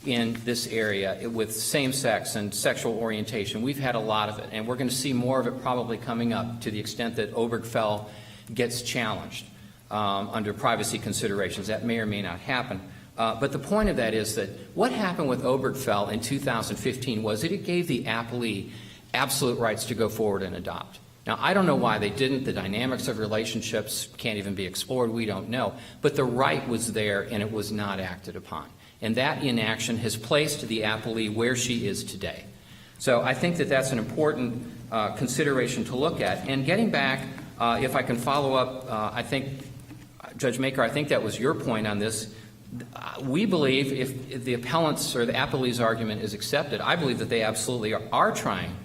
in this area with same-sex and sexual orientation. We've had a lot of it, and we're going to see more of it probably coming up to the extent that Obergefell gets challenged under privacy considerations. That may or may not happen. But the point of that is that what happened with Obergefell in 2015 was that it gave the appellee absolute rights to go forward and adopt. Now, I don't know why they didn't. The dynamics of relationships can't even be explored. We don't know. But the right was there, and it was not acted upon. and that inaction has placed the appellee where she is today. So I think that that's an important consideration to look at. And getting back, if I can follow up, I think, Judge Maker, I think that was your point on this. We believe if the appellant's or the appellee's argument is accepted, I believe that they absolutely are trying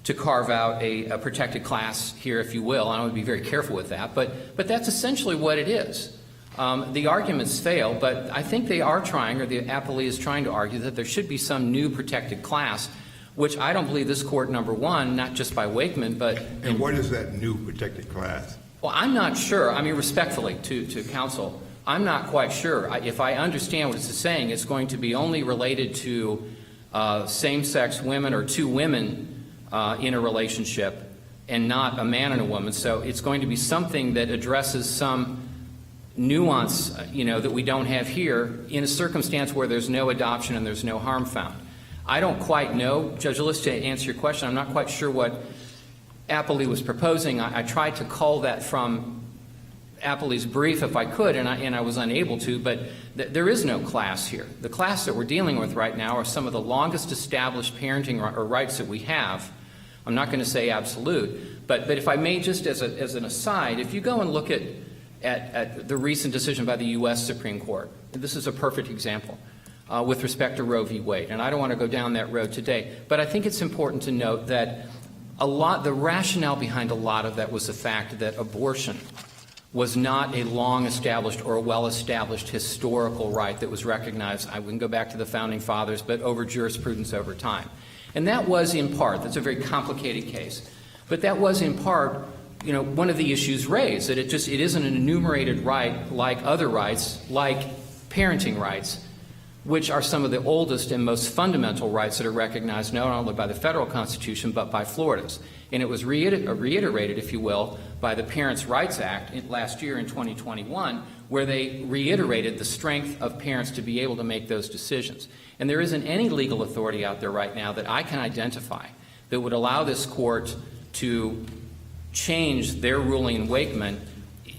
to carve out a protected class here, if you will. I want to be very careful with that, but that's essentially what it is. The arguments fail, but I think they are trying, or the appellee is trying to argue that there should be some new protected class, which I don't believe this court, number one, not just by Wakeman, but... And what is that new protected class? Well, I'm not sure. I mean, respectfully to counsel, I'm not quite sure. If I understand what it's saying, it's going to be only related to same-sex women or two women in a relationship and not a man and a woman. So it's going to be something that addresses some nuance, that we don't have here in a circumstance where there's no adoption and there's no harm found. I don't quite know, Judge List, to answer your question, I'm not quite sure what appellee was proposing. I tried to cull that from appellee's brief if I could, and I was unable to, but there is no class here. The class that we're dealing with right now are some of the longest established parenting or rights that we have. I'm not going to say absolute, but if I may, just as an aside, if you go and look at the recent decision by the U.S. Supreme Court, this is a perfect example with respect to Roe v. Wade, and I don't want to go down that road today, but I think it's important to note that the rationale behind a lot of that was the fact that abortion was not a long-established or a well-established historical right that was recognized. I wouldn't go back to the Founding Fathers, but over jurisprudence over time. And that was in part, that's a very complicated case, but that was in part, one of the issues raised, that it isn't an enumerated right like other rights, like parenting rights, which are some of the oldest and most fundamental rights that are recognized not only by the federal Constitution but by Florida's. And it was reiterated, if you will, by the Parents' Rights Act last year in 2021, where they reiterated the strength of parents to be able to make those decisions. And there isn't any legal authority out there right now that I can identify that would allow this court to change their ruling in Wakeman.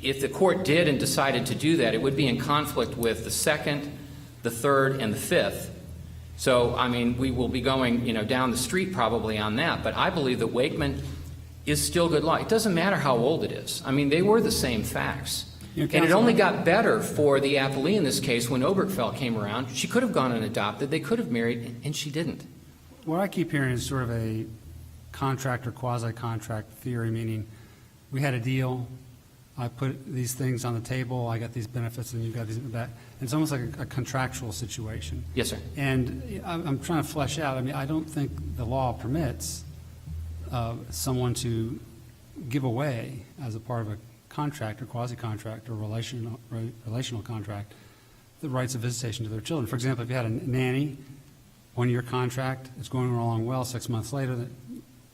If the court did and decided to do that, it would be in conflict with the Second, the Third, and the Fifth. So, I mean, we will be going, down the street probably on that. But I believe that Wakeman is still good law. It doesn't matter how old it is. I mean, they were the same facts. And it only got better for the appellee in this case when Obergefell came around. She could have gone and adopted. They could have married, and she didn't. What I keep hearing is sort of a contract or quasi-contract theory, meaning we had a deal, I put these things on the table, I got these benefits, and you got these that. It's almost like a contractual situation. Yes, sir. And I'm trying to flesh out, I don't think the law permits someone to give away as a part of a contract or quasi-contract or relational contract the rights of visitation to their children. For example, if you had a nanny, 1-year contract, it's going along well, 6 months later,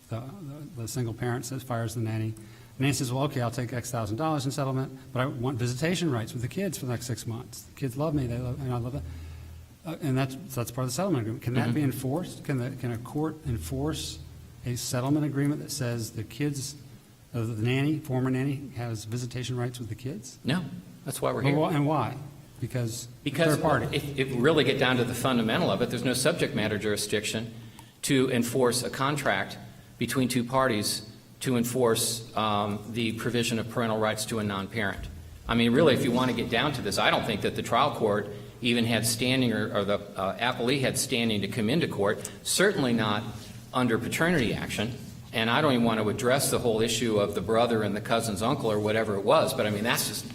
the single parent fires the nanny. The nanny says, well, okay, I'll take X thousand dollars in settlement, but I want visitation rights with the kids for the next 6 months. The kids love me, and I love that. And that's part of the settlement agreement. Can that be enforced? Can a court enforce a settlement agreement that says the kids, the nanny, former nanny, has visitation rights with the kids? No, that's why we're here. And why? Because third party. If we really get down to the fundamental of it, there's no subject matter jurisdiction to enforce a contract between two parties to enforce the provision of parental rights to a non-parent. I mean, really, if you want to get down to this, I don't think that the trial court even had standing or the appellee had standing to come into court, certainly not under paternity action. And I don't even want to address the whole issue of the brother and the cousin's uncle or whatever it was, but I mean, that's just,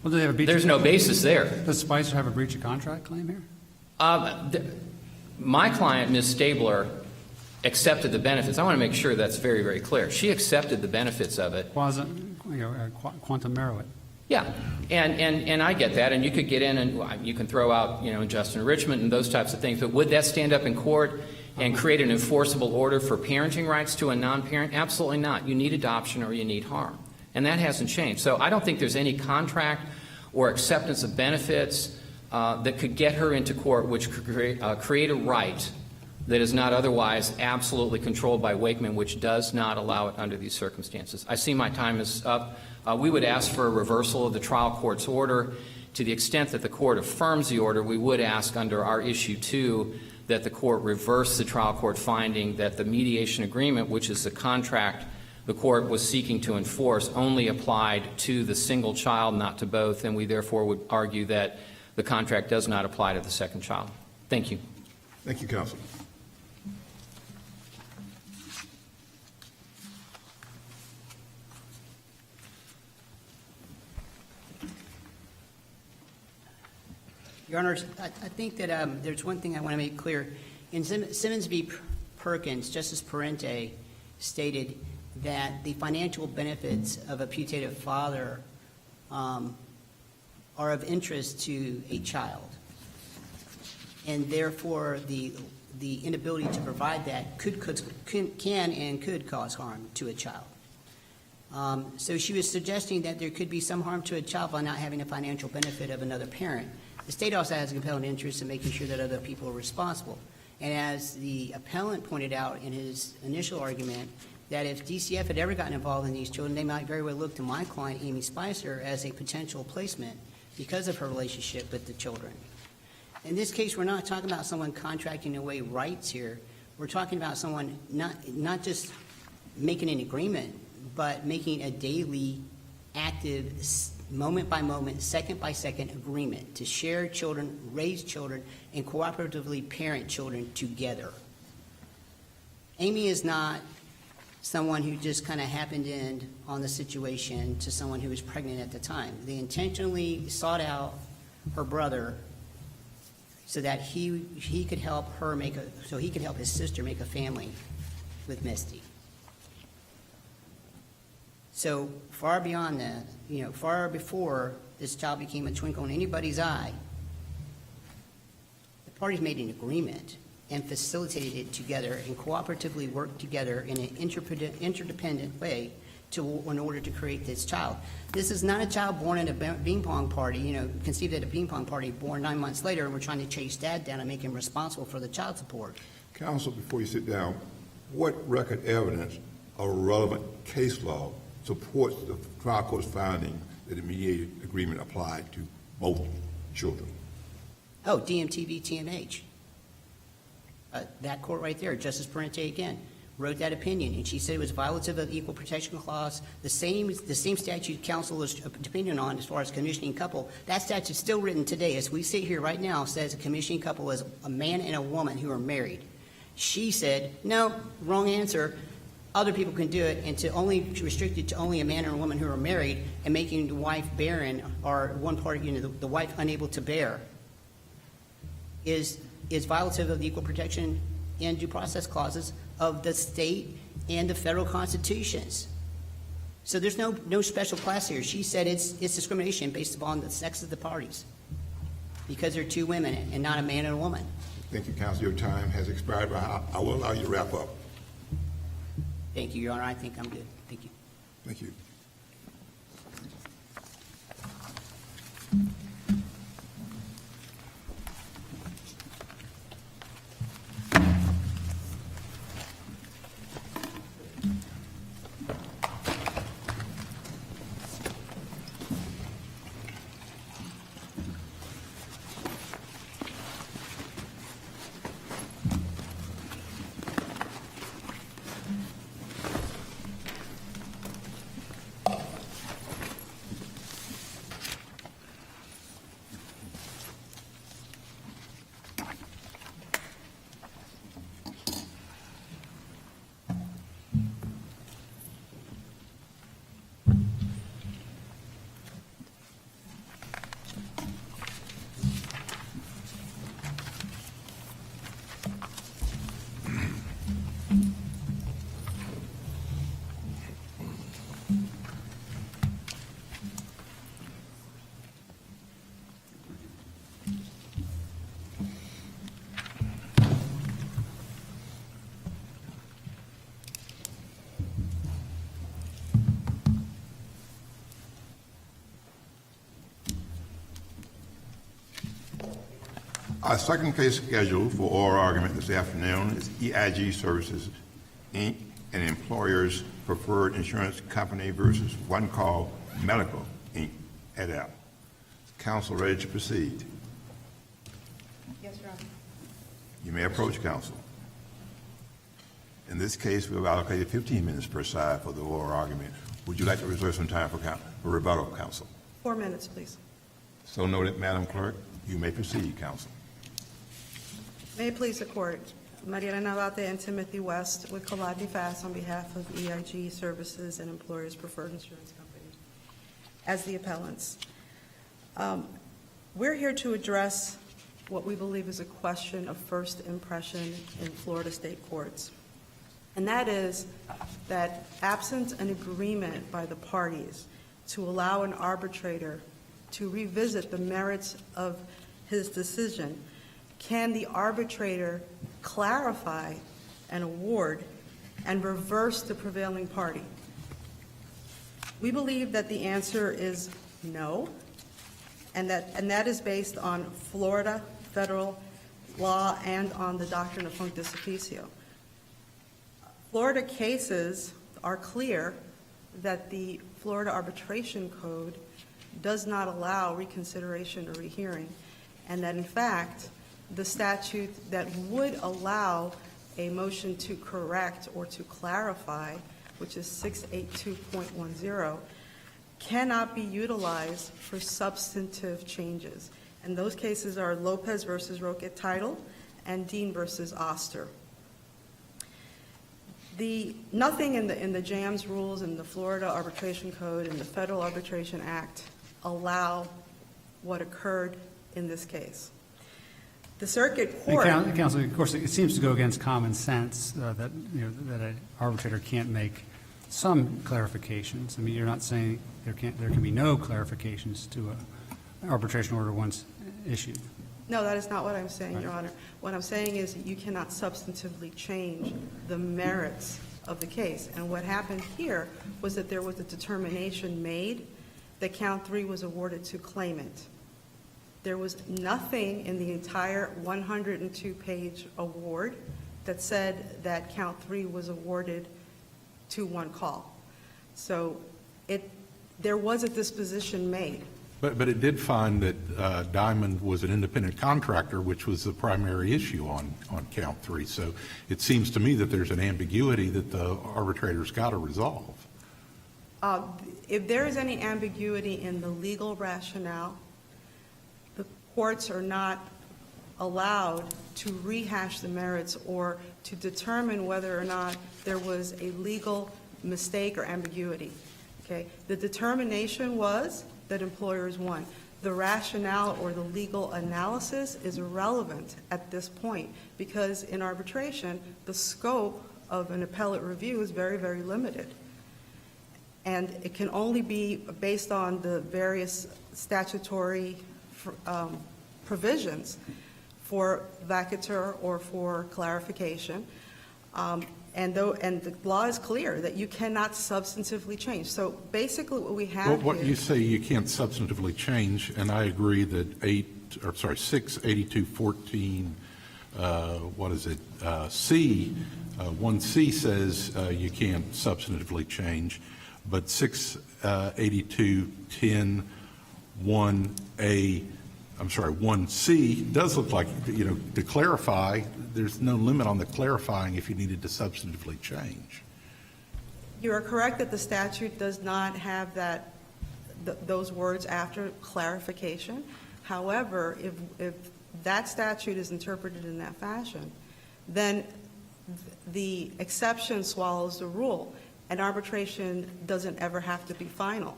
Well, do they have a breach there's no basis there. Does Spicer have a breach of contract claim here? My client, Ms. Stabler, accepted the benefits. I want to make sure that's very, very clear. She accepted the benefits of it. Quantum merit. Yeah, and I get that, and you could get in and you can throw out, unjust enrichment and those types of things, but would that stand up in court and create an enforceable order for parenting rights to a non-parent? Absolutely not. You need adoption or you need harm, and that hasn't changed. So I don't think there's any contract or acceptance of benefits that could get her into court which could create a right that is not otherwise absolutely controlled by Wakeman, which does not allow it under these circumstances. I see my time is up. We would ask for a reversal of the trial court's order to the extent that the court affirms the order, we would ask under our issue 2 that the court reverse the trial court finding that the mediation agreement, which is the contract the court was seeking to enforce, only applied to the single child, not to both, and we therefore would argue that the contract does not apply to the second child. Thank you. Thank you, counsel. Your Honors, I think that there's one thing I want to make clear. In Simmons v. Perkins, Justice Parente stated that the financial benefits of a putative father are of interest to a child, and therefore the inability to provide that can and could cause harm to a child. So she was suggesting that there could be some harm to a child by not having a financial benefit of another parent. The state also has a compelling interest in making sure that other people are responsible. And as the appellant pointed out in his initial argument, that if DCF had ever gotten involved in these children, they might very well look to my client, Amy Spicer, as a potential placement because of her relationship with the children. In this case, we're not talking about someone contracting away rights here. We're talking about someone not just making an agreement, but making a daily, active, moment-by-moment, second-by-second agreement to share children, raise children, and cooperatively parent children together. Amy is not someone who just kind of happened in on the situation to someone who was pregnant at the time. They intentionally sought out her brother so that he could help her so he could help his sister make a family with Misty. So far beyond that, far before this child became a twinkle in anybody's eye, the parties made an agreement and facilitated it together and cooperatively worked together in an interdependent way in order to create this child. This is not a child born at a ping pong party, conceived at a ping pong party, born 9 months later, and we're trying to chase dad down and make him responsible for the child support. Counsel, before you sit down, what record evidence or relevant case law supports the trial court's finding that the mediated agreement applied to both children? Oh, DMTV, TMH. That court right there, Justice Parente again, wrote that opinion, and she said it was violative of the Equal Protection Clause. The same statute counsel is opinion on as far as commissioning couple. That statute is still written today. As we sit here right now, says a commissioning couple is a man and a woman who are married. She said, no, wrong answer. Other people can do it, and to only restrict it to only a man and a woman who are married and making the wife barren or one party, the wife unable to bear is violative of the equal protection and due process clauses of the state and the federal constitutions. So there's no special class here. She said it's discrimination based upon the sex of the parties because they're two women and not a man and a woman. Thank you, counsel. Your time has expired, but I will allow you to wrap up. Thank you, Your Honor. I think I'm good. Thank you. Thank you. Our second case scheduled for oral argument this afternoon is EIG Services, Inc., an employer's preferred insurance company versus One Call Medical, Inc., et al. Counsel ready to proceed? Yes, Your Honor. You may approach counsel. In this case, we've allocated 15 minutes per side for the oral argument. Would you like to reserve some time for rebuttal, counsel? 4 minutes, please. So noted, Madam Clerk. You may proceed, counsel. May it please the Court. Maria Navate and Timothy West with Kaladi Fast on behalf of EIG Services and Employers Preferred Insurance Company as the appellants. We're here to address what we believe is a question of first impression in Florida state courts. And that is that absent an agreement by the parties to allow an arbitrator to revisit the merits of his decision, can the arbitrator clarify an award and reverse the prevailing party? We believe that the answer is no, and that is based on Florida federal law and on the doctrine of functus officio. Florida cases are clear that the Florida Arbitration Code does not allow reconsideration or rehearing, and that in fact, the statute that would allow a motion to correct or to clarify, which is 682.10, cannot be utilized for substantive changes. And those cases are Lopez versus Roquet Title and Dean versus Oster. Nothing in the JAMS rules and the Florida Arbitration Code and the Federal Arbitration Act allow what occurred in this case. The circuit court. Counsel, of course, it seems to go against common sense that that an arbitrator can't make some clarifications. I mean, you're not saying there can be no clarifications to an arbitration order once issued. No, that is not what I'm saying, Your Honor. What I'm saying is that you cannot substantively change the merits of the case. And what happened here was that there was a determination made that count 3 was awarded to claimant. There was nothing in the entire 102-page award that said that count 3 was awarded to one call. So there was a disposition made. But it did find that Diamond was an independent contractor, which was the primary issue on count 3. So it seems to me that there's an ambiguity that the arbitrator's got to resolve. If there is any ambiguity in the legal rationale, the courts are not allowed to rehash the merits or to determine whether or not there was a legal mistake or ambiguity. Okay? The determination was that employers won. The rationale or the legal analysis is irrelevant at this point because in arbitration, the scope of an appellate review is very, very limited. And it can only be based on the various statutory provisions for vacatur or for clarification. And the law is clear that you cannot substantively change. So basically what we have Well, what here, you say you can't substantively change, and I agree that 682.14, C, 1C says you can't substantively change, but 1C does look like, to clarify, there's no limit on the clarifying if you needed to substantively change. you are correct that the statute does not have those words after clarification. However, if that statute is interpreted in that fashion, then the exception swallows the rule, and arbitration doesn't ever have to be final.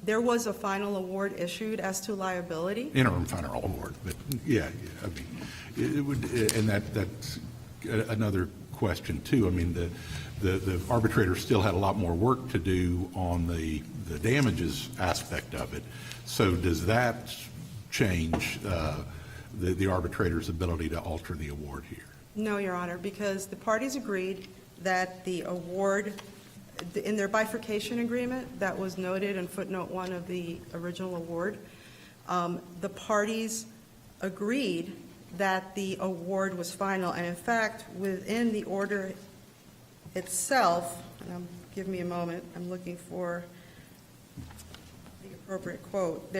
There was a final award issued as to liability. Interim final award, but yeah, I mean, it would, and that's another question too. I mean, the arbitrator still had a lot more work to do on the damages aspect of it. So does that change the arbitrator's ability to alter the award here? No, Your Honor, because the parties agreed that the award, in their bifurcation agreement that was noted in footnote 1 of the original award, the parties agreed that the award was final. And in fact, within the order itself, and give me a moment, I'm looking for the appropriate quote.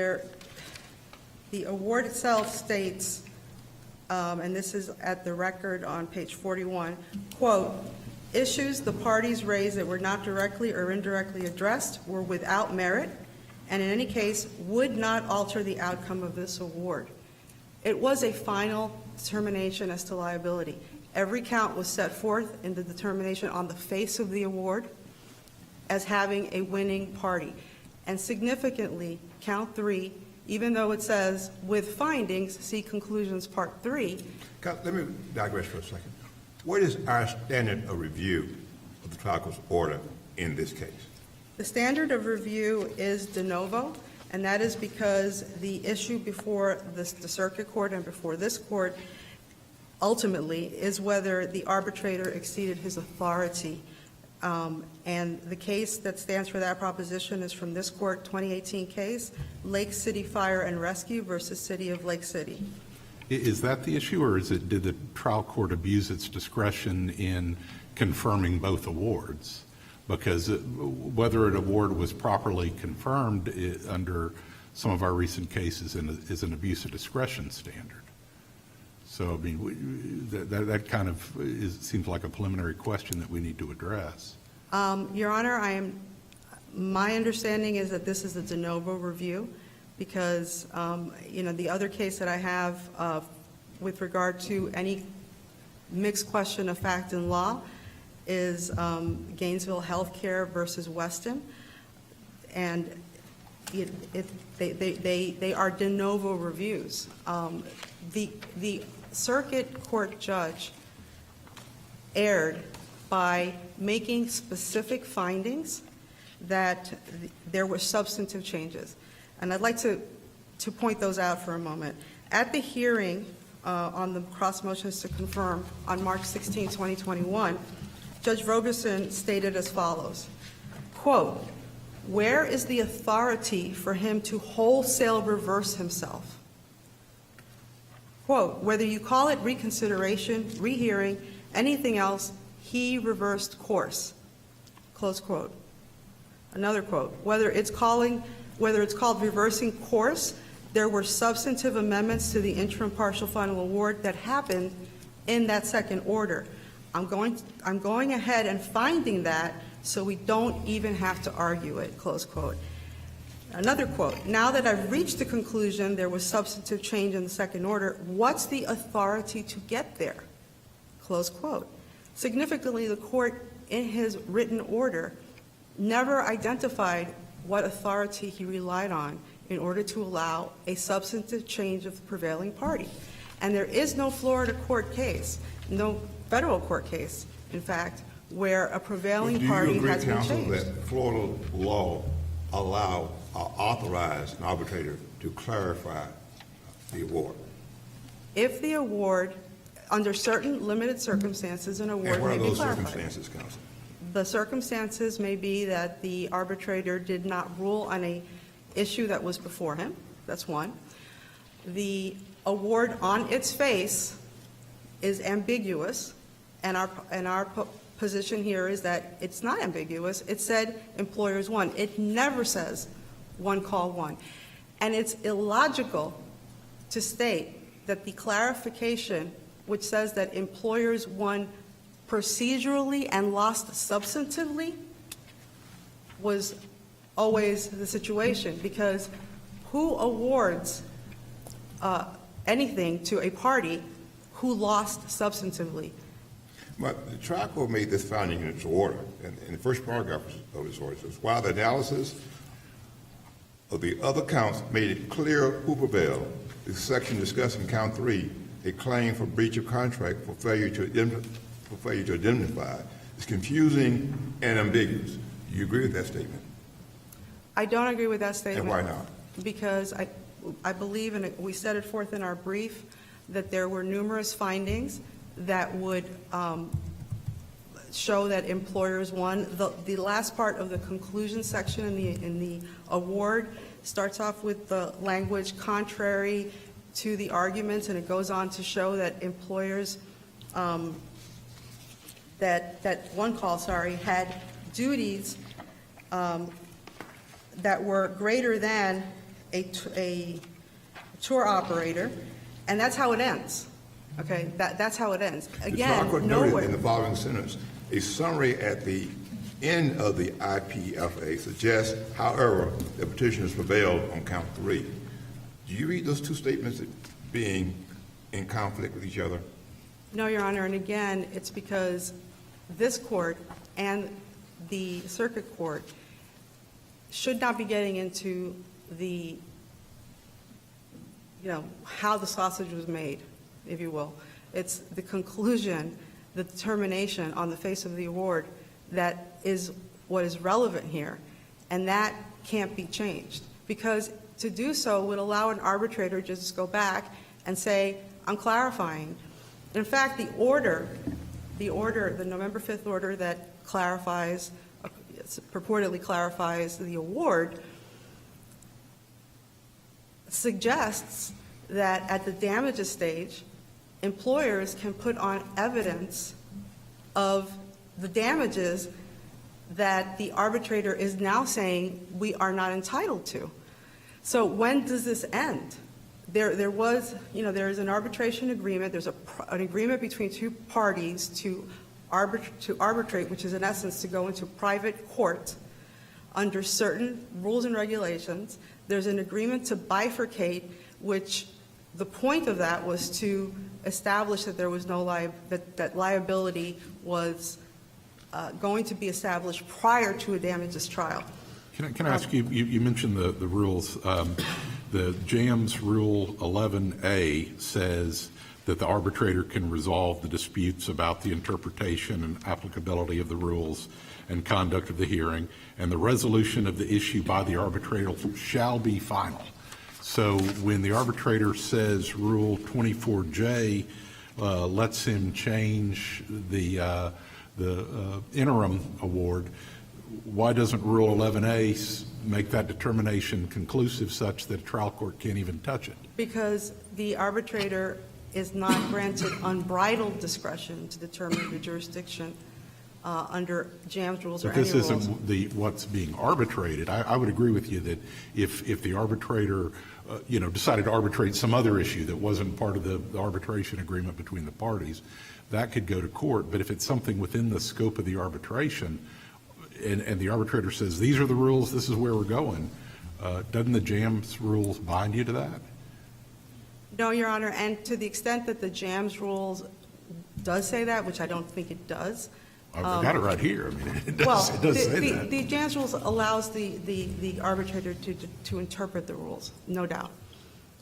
The award itself states, and this is at the record on page 41, quote, "Issues the parties raised that were not directly or indirectly addressed were without merit, and in any case would not alter the outcome of this award." It was a final determination as to liability. Every count was set forth in the determination on the face of the award as having a winning party. And significantly, count 3, even though it says with findings, see conclusions part 3. Let me digress for a second. What is our standard of review of the trial court's order in this case? The standard of review is de novo, and that is because the issue before the circuit court and before this court ultimately is whether the arbitrator exceeded his authority. And the case that stands for that proposition is from this court, 2018 case, Lake City Fire and Rescue versus City of Lake City. Is that the issue, or did the trial court abuse its discretion in confirming both awards? Because whether an award was properly confirmed under some of our recent cases is an abuse of discretion standard. So, I mean, that kind of seems like a preliminary question that we need to address. Your Honor, my understanding is that this is a de novo review because, the other case that I have with regard to any mixed question of fact and law is Gainesville Healthcare versus Weston, and they are de novo reviews. The circuit court judge erred by making specific findings that there were substantive changes, and I'd like to point those out for a moment. At the hearing on the cross motions to confirm on March 16, 2021, Judge Roberson stated as follows, quote, "Where is the authority for him to wholesale reverse himself?" Quote, "Whether you call it reconsideration, rehearing, anything else, he reversed course." Close quote. Another quote, whether it's called reversing course, there were substantive amendments to the interim partial final award that happened in that second order. I'm going ahead and finding that so we don't even have to argue it, close quote. Another quote, "Now that I've reached the conclusion there was substantive change in the second order, what's the authority to get there?" Close quote. Significantly, the court, in his written order, never identified what authority he relied on in order to allow a substantive change of the prevailing party. And there is no Florida court case, no federal court case, in fact, where a prevailing party has been changed. Do you agree, counsel, that Florida law allow or authorize an arbitrator to clarify the award? If the award, under certain limited circumstances, an award And what may are be those clarified. circumstances, counsel? The circumstances may be that the arbitrator did not rule on a issue that was before him. That's one. The award on its face is ambiguous, and our position here is that it's not ambiguous. It said employers won. It never says one call won. And it's illogical to state that the clarification, which says that employers won procedurally and lost substantively, was always the situation, because who awards anything to a party who lost substantively? But the trial court made this finding in its order, in the first paragraph of its order. It says, while the analysis of the other counts made it clear who prevailed, the section discussing count 3, a claim for breach of contract for failure to indemnify, is confusing and ambiguous. Do you agree with that statement? I don't agree with that statement. And why not? Because I believe, and we set it forth in our brief, that there were numerous findings that would show that employers won. The last part of the conclusion section in the award starts off with the language contrary to the arguments, and it goes on to show that employers, that one call, had duties that were greater than a tour operator, and that's how it ends. Okay, that's how it ends. The trial Again, court noted in the nowhere. following sentence, a summary at the end of the IPFA suggests, however, the petitioners prevailed on count 3. Do you read those two statements as being in conflict with each other? No, Your Honor, and again, it's because this court and the circuit court should not be getting into the, how the sausage was made, if you will. It's the conclusion, the determination on the face of the award that is what is relevant here, and that can't be changed, because to do so would allow an arbitrator to just go back and say, I'm clarifying. In fact, the November 5th order that clarifies, purportedly clarifies the award, suggests that at the damages stage, employers can put on evidence of the damages that the arbitrator is now saying we are not entitled to. So when does this end? There is an arbitration agreement. There's an agreement between two parties to arbitrate, which is in essence to go into private court under certain rules and regulations. There's an agreement to bifurcate, which the point of that was to establish that there was no that liability was going to be established prior to a damages trial. Can I ask you, you mentioned the rules. The JAMS Rule 11A says that the arbitrator can resolve the disputes about the interpretation and applicability of the rules and conduct of the hearing, and the resolution of the issue by the arbitrator shall be final. So when the arbitrator says Rule 24J lets him change the interim award, why doesn't Rule 11A make that determination conclusive such that a trial court can't even touch it? Because the arbitrator is not granted unbridled discretion to determine the jurisdiction under JAMS rules or But any this rules. isn't what's being arbitrated. I would agree with you that if the arbitrator, decided to arbitrate some other issue that wasn't part of the arbitration agreement between the parties, that could go to court. But if it's something within the scope of the arbitration, and the arbitrator says, these are the rules, this is where we're going, doesn't the JAMS rules bind you to that? No, Your Honor, and to the extent that the JAMS rules does say that, which I don't think it does. I've got it right here. I mean, it does, Well, say that. the JAMS rules allows the arbitrator to interpret the rules, no doubt.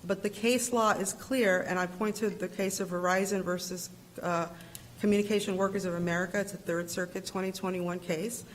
But the case law is clear, and I point to the case of Verizon versus Communication Workers of America. It's a Third Circuit 2021 case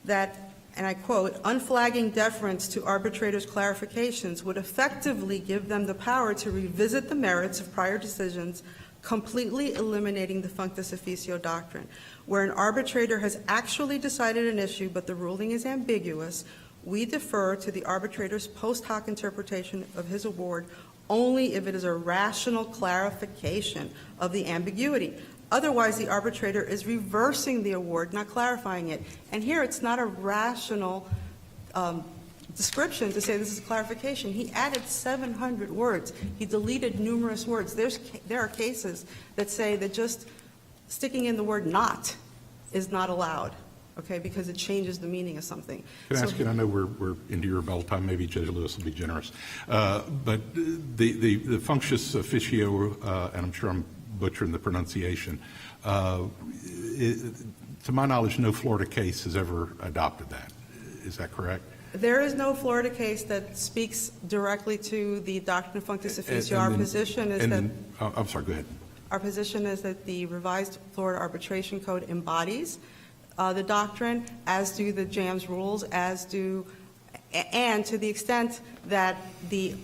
that, and I quote, unflagging deference to arbitrators' clarifications would effectively give them the power to revisit the merits of prior decisions, completely eliminating the functus officio doctrine. Where an arbitrator has actually decided an issue but the ruling is ambiguous, we defer to the arbitrator's post hoc interpretation of his award only if it is a rational clarification of the ambiguity. Otherwise, the arbitrator is reversing the award, not clarifying it. And here, it's not a rational description to say this is clarification. He added 700 words. He deleted numerous words. There are cases that say that just sticking in the word "not" is not allowed, okay, because it changes the meaning of something. Can I ask you, and I know we're into your rebuttal time, maybe Judge Lewis will be generous, but the functus officio, and I'm sure I'm butchering the pronunciation, to my knowledge, no Florida case has ever adopted that. Is that correct? There is no Florida case that speaks directly to the doctrine of functus officio. Our position is that I'm sorry, go ahead. our position is that the revised Florida Arbitration Code embodies the doctrine, as do the JAMS rules, and to the extent that the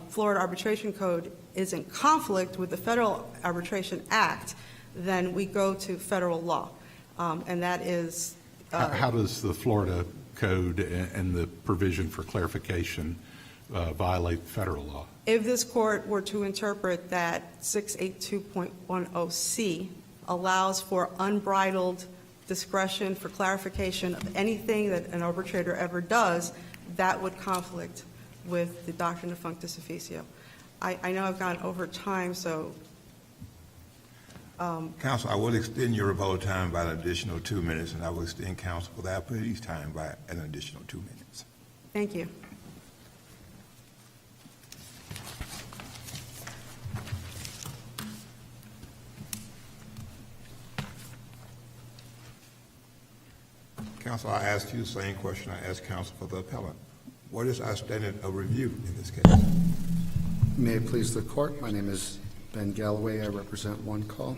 Florida Arbitration Code is in conflict with the Federal Arbitration Act, then we go to federal law, and that is. How does the Florida Code and the provision for clarification violate federal law? If this court were to interpret that 682.10C allows for unbridled discretion for clarification of anything that an arbitrator ever does, that would conflict with the doctrine of functus officio. I know I've gone over time, so Counsel, I will extend your rebuttal time by an additional 2 minutes, and I will extend counsel for that police time by an additional 2 minutes. thank you. Counsel, I asked you the same question I asked counsel for the appellant. What is our standard of review in this case? May it please the court, my name is Ben Galloway, I represent One Call.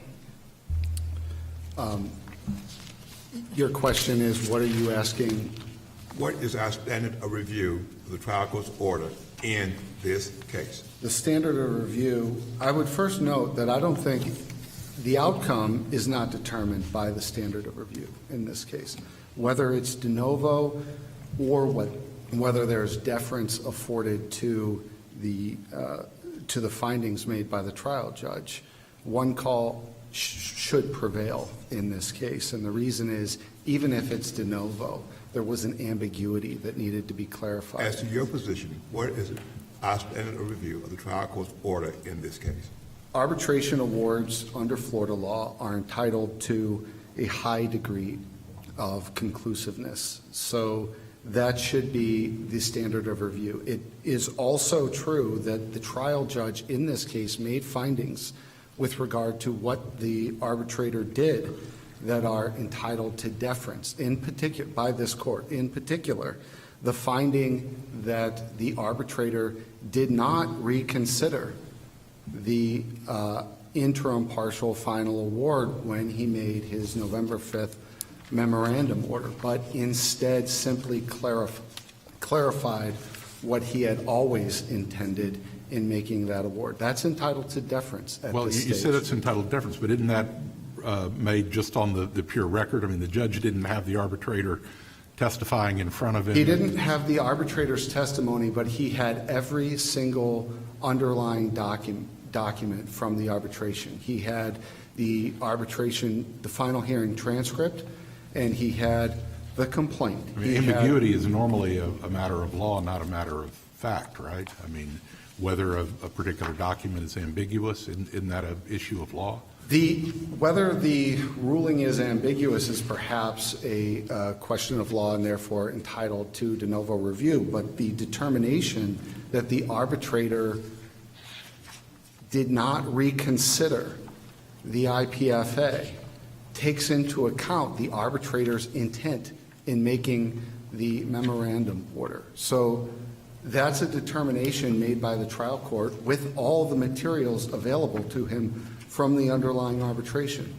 Your question is, what are you asking? What is our standard of review of the trial court's order in this case? The standard of review, I would first note that I don't think the outcome is not determined by the standard of review in this case. Whether it's de novo or whether there's deference afforded to the findings made by the trial judge, One Call should prevail in this case. And the reason is, even if it's de novo, there was an ambiguity that needed to be clarified. As to your position, what is our standard of review of the trial court's order in this case? Arbitration awards under Florida law are entitled to a high degree of conclusiveness. So that should be the standard of review. It is also true that the trial judge in this case made findings with regard to what the arbitrator did that are entitled to deference, in particular, by this court. In particular, the finding that the arbitrator did not reconsider the interim partial final award when he made his November 5th memorandum order, but instead simply clarified what he had always intended in making that award. That's entitled to deference at Well, this you stage. said it's entitled to deference, but isn't that made just on the pure record? I mean, the judge didn't have the arbitrator testifying in front of him. He didn't have the arbitrator's testimony, but he had every single underlying document from the arbitration. He had the arbitration, the final hearing transcript, and he had the complaint. I mean, ambiguity is normally a matter of law, not a matter of fact, right? I mean, whether a particular document is ambiguous, isn't that an issue of law? Whether the ruling is ambiguous is perhaps a question of law and therefore entitled to de novo review, but the determination that the arbitrator did not reconsider the IPFA takes into account the arbitrator's intent in making the memorandum order. So that's a determination made by the trial court with all the materials available to him from the underlying arbitration.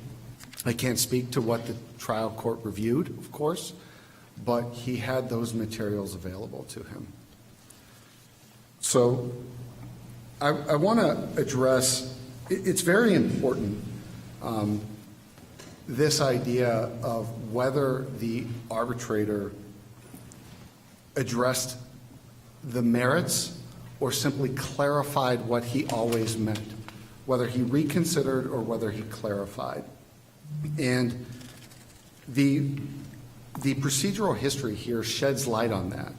I can't speak to what the trial court reviewed, of course, but he had those materials available to him. So I want to address, it's very important, this idea of whether the arbitrator addressed the merits or simply clarified what he always meant, whether he reconsidered or whether he clarified. And the procedural history here sheds light on that.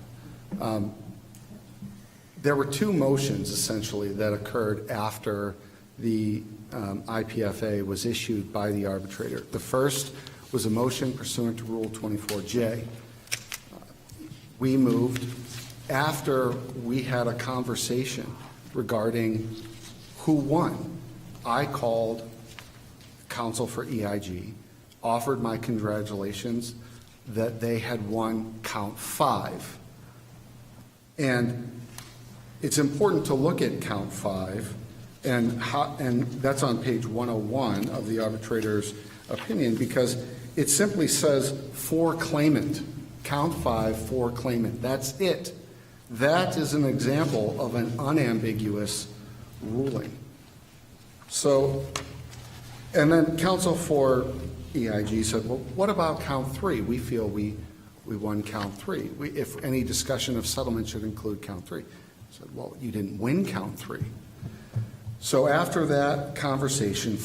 There were two motions, essentially, that occurred after the IPFA was issued by the arbitrator. The first was a motion pursuant to Rule 24J. We moved after we had a conversation regarding who won. I called counsel for EIG, offered my congratulations that they had won count 5. And it's important to look at count 5, and that's on page 101 of the arbitrator's opinion, because it simply says for claimant, count 5 for claimant. That's it. That is an example of an unambiguous ruling. So, and then counsel for EIG said, well, what about count 3? We feel we won count 3. If any discussion of settlement should include count 3. I said, well, you didn't win count 3. So after that conversation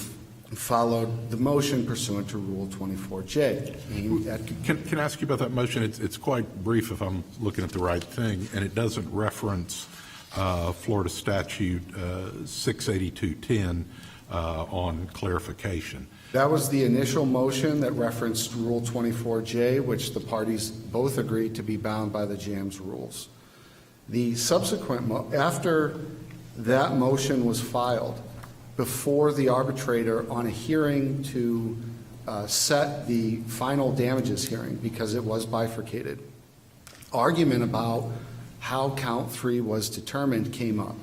followed the motion pursuant to Rule 24J. Can I ask you about that motion? It's quite brief if I'm looking at the right thing, and it doesn't reference Florida Statute 68210 on clarification. That was the initial motion that referenced Rule 24J, which the parties both agreed to be bound by the JAMS rules. The subsequent, after that motion was filed, before the arbitrator on a hearing to set the final damages hearing, because it was bifurcated, argument about how count 3 was determined came up.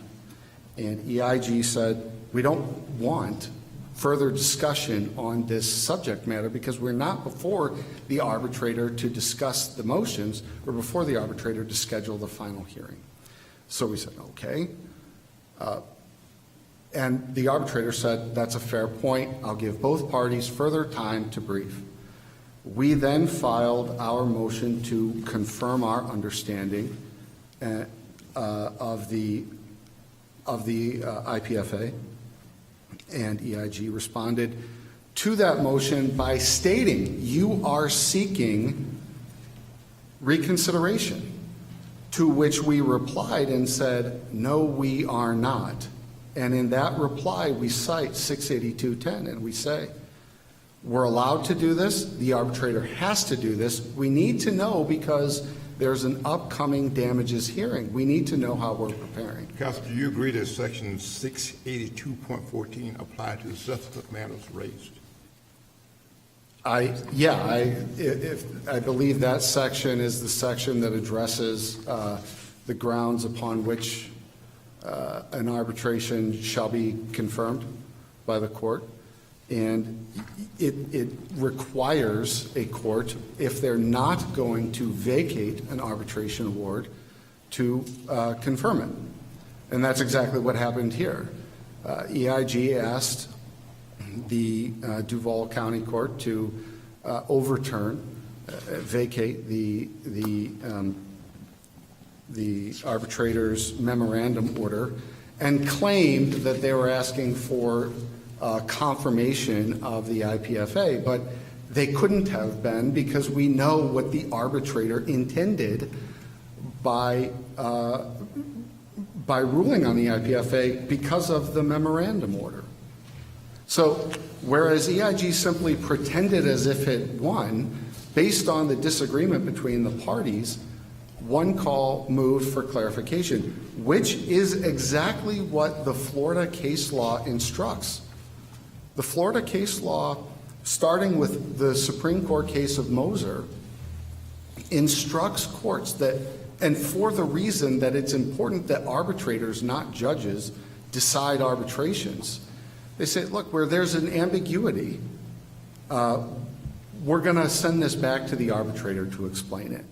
And EIG said, we don't want further discussion on this subject matter because we're not before the arbitrator to discuss the motions. We're before the arbitrator to schedule the final hearing. So we said, okay. And the arbitrator said, that's a fair point. I'll give both parties further time to brief. We then filed our motion to confirm our understanding of the IPFA, and EIG responded to that motion by stating, you are seeking reconsideration, to which we replied and said, no, we are not. And in that reply, we cite 68210, and we say, we're allowed to do this. The arbitrator has to do this. We need to know because there's an upcoming damages hearing. We need to know how we're preparing. Counsel, do you agree that Section 682.14 apply to the subsequent matters raised? I believe that section is the section that addresses the grounds upon which an arbitration shall be confirmed by the court. And it requires a court, if they're not going to vacate an arbitration award, to confirm it. And that's exactly what happened here. EIG asked the Duval County Court to vacate the arbitrator's memorandum order and claimed that they were asking for confirmation of the IPFA, but they couldn't have been because we know what the arbitrator intended by ruling on the IPFA because of the memorandum order. So whereas EIG simply pretended as if it won, based on the disagreement between the parties, one call moved for clarification, which is exactly what the Florida case law instructs. The Florida case law, starting with the Supreme Court case of Moser, instructs courts that, and for the reason that it's important that arbitrators, not judges, decide arbitrations. They say, look, where there's an ambiguity, we're going to send this back to the arbitrator to explain it.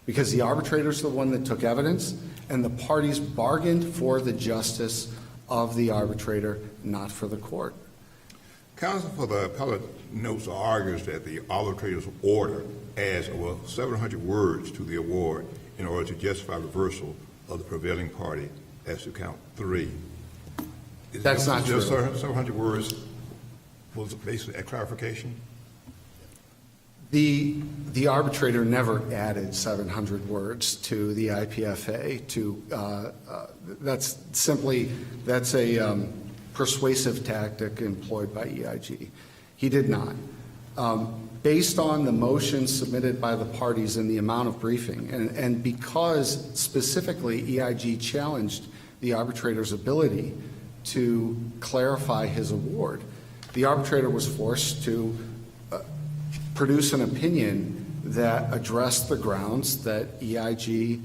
Because the arbitrator's the one that took evidence, and the parties bargained for the justice of the arbitrator, not for the court. Counsel for the appellate notes or argues that the arbitrator's order adds over 700 words to the award in order to justify reversal of the prevailing party as to count 3. That's not true. 700 words was basically a clarification? The arbitrator never added 700 words to the IPFA. That's a persuasive tactic employed by EIG. He did not. Based on the motions submitted by the parties and the amount of briefing, and because specifically EIG challenged the arbitrator's ability to clarify his award, the arbitrator was forced to produce an opinion that addressed the grounds that EIG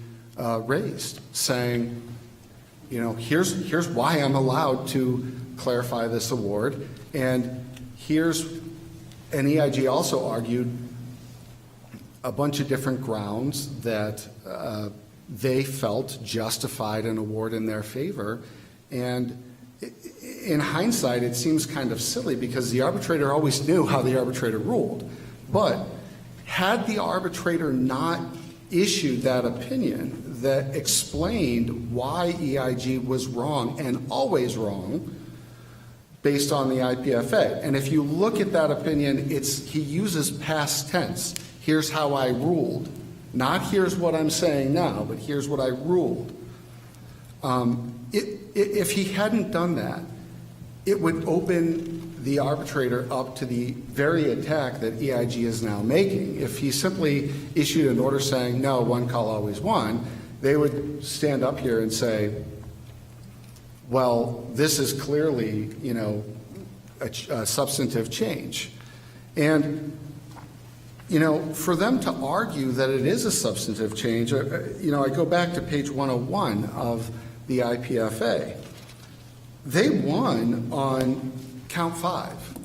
raised, saying, you know, here's why I'm allowed to clarify this award, and EIG also argued a bunch of different grounds that they felt justified an award in their favor. And in hindsight, it seems kind of silly because the arbitrator always knew how the arbitrator ruled. But had the arbitrator not issued that opinion that explained why EIG was wrong and always wrong based on the IPFA, and if you look at that opinion, he uses past tense. Here's how I ruled. Not here's what I'm saying now, but here's what I ruled. If he hadn't done that, it would open the arbitrator up to the very attack that EIG is now making. If he simply issued an order saying, no, one call always won, they would stand up here and say, well, this is clearly, a substantive change. And, for them to argue that it is a substantive change, I go back to page 101 of the IPFA. They won on count 5,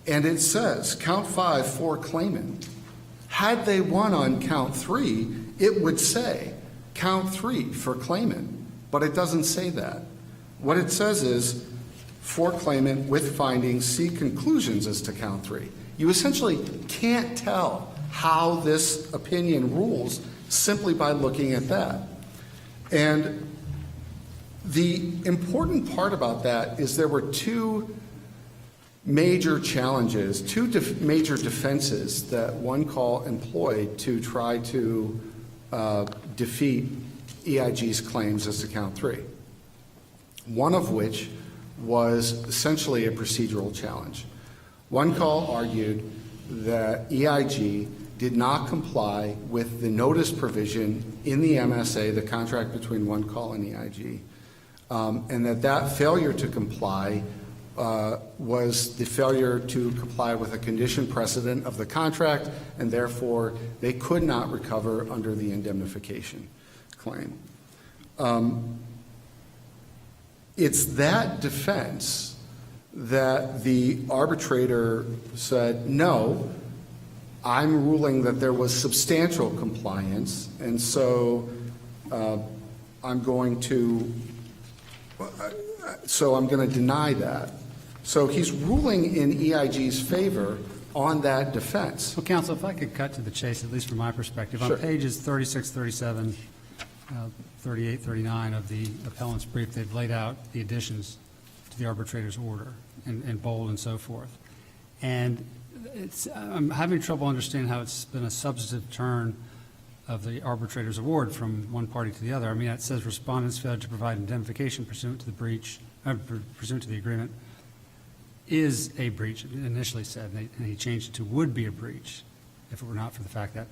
and it says count 5 for claimant. Had they won on count 3, it would say count 3 for claimant, but it doesn't say that. What it says is for claimant with findings, see conclusions as to count 3. You essentially can't tell how this opinion rules simply by looking at that. And the important part about that is there were two major challenges, major defenses that one call employed to try to defeat EIG's claims as to count 3. One of which was essentially a procedural challenge. One call argued that EIG did not comply with the notice provision in the MSA, the contract between one call and EIG, and that failure to comply was the failure to comply with a condition precedent of the contract, and therefore they could not recover under the indemnification claim. It's that defense that the arbitrator said, no, I'm ruling that there was substantial compliance, and so I'm going to deny that. So he's ruling in EIG's favor on that defense. Well, counsel, if I could cut to the chase, at least from my perspective. Sure. On pages 36, 37, 38, 39 of the appellant's brief, they've laid out the additions to the arbitrator's order in bold and so forth. And I'm having trouble understanding how it's been a substantive turn of the arbitrator's award from one party to the other. I mean, it says respondents failed to provide indemnification pursuant to the breach, pursuant to the agreement, is a breach, it initially said, and he changed it to would be a breach if it were not for the fact that.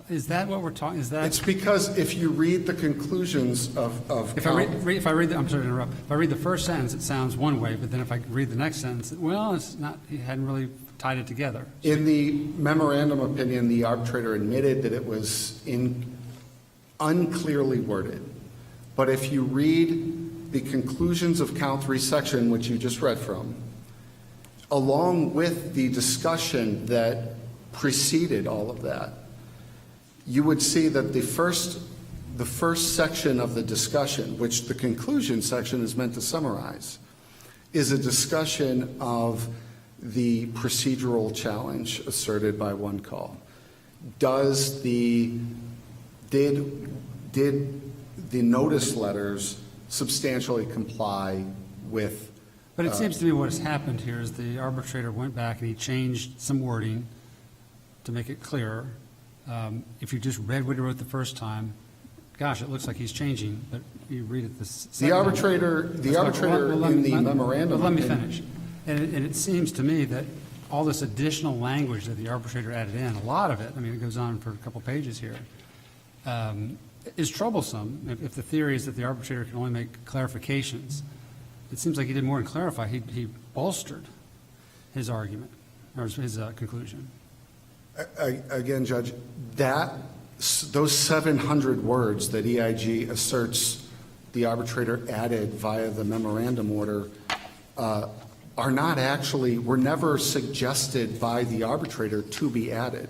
Is that what we're talking? Is that? It's because if you read the conclusions of If I read I'm sorry to interrupt. If I read the first sentence, it sounds one way, but then if I read the next sentence, well, it's not. He hadn't really tied it together. In the memorandum opinion, the arbitrator admitted that it was unclearly worded. But if you read the conclusions of count 3 section, which you just read from, along with the discussion that preceded all of that, you would see that the first section of the discussion, which the conclusion section is meant to summarize, is a discussion of the procedural challenge asserted by one call. Did the notice letters substantially comply with? But it seems to me what has happened here is the arbitrator went back and he changed some wording to make it clearer. If you just read what he wrote the first time, gosh, it looks like he's changing, but you read it the second The arbitrator in the memorandum. Let me finish. And it seems to me that all this additional language that the arbitrator added in, a lot of it, I mean, it goes on for a couple pages here, is troublesome. If the theory is that the arbitrator can only make clarifications, it seems like he did more than clarify. He bolstered his argument, or his conclusion. Again, Judge, those 700 words that EIG asserts the arbitrator added via the memorandum order are not actually, were never suggested by the arbitrator to be added.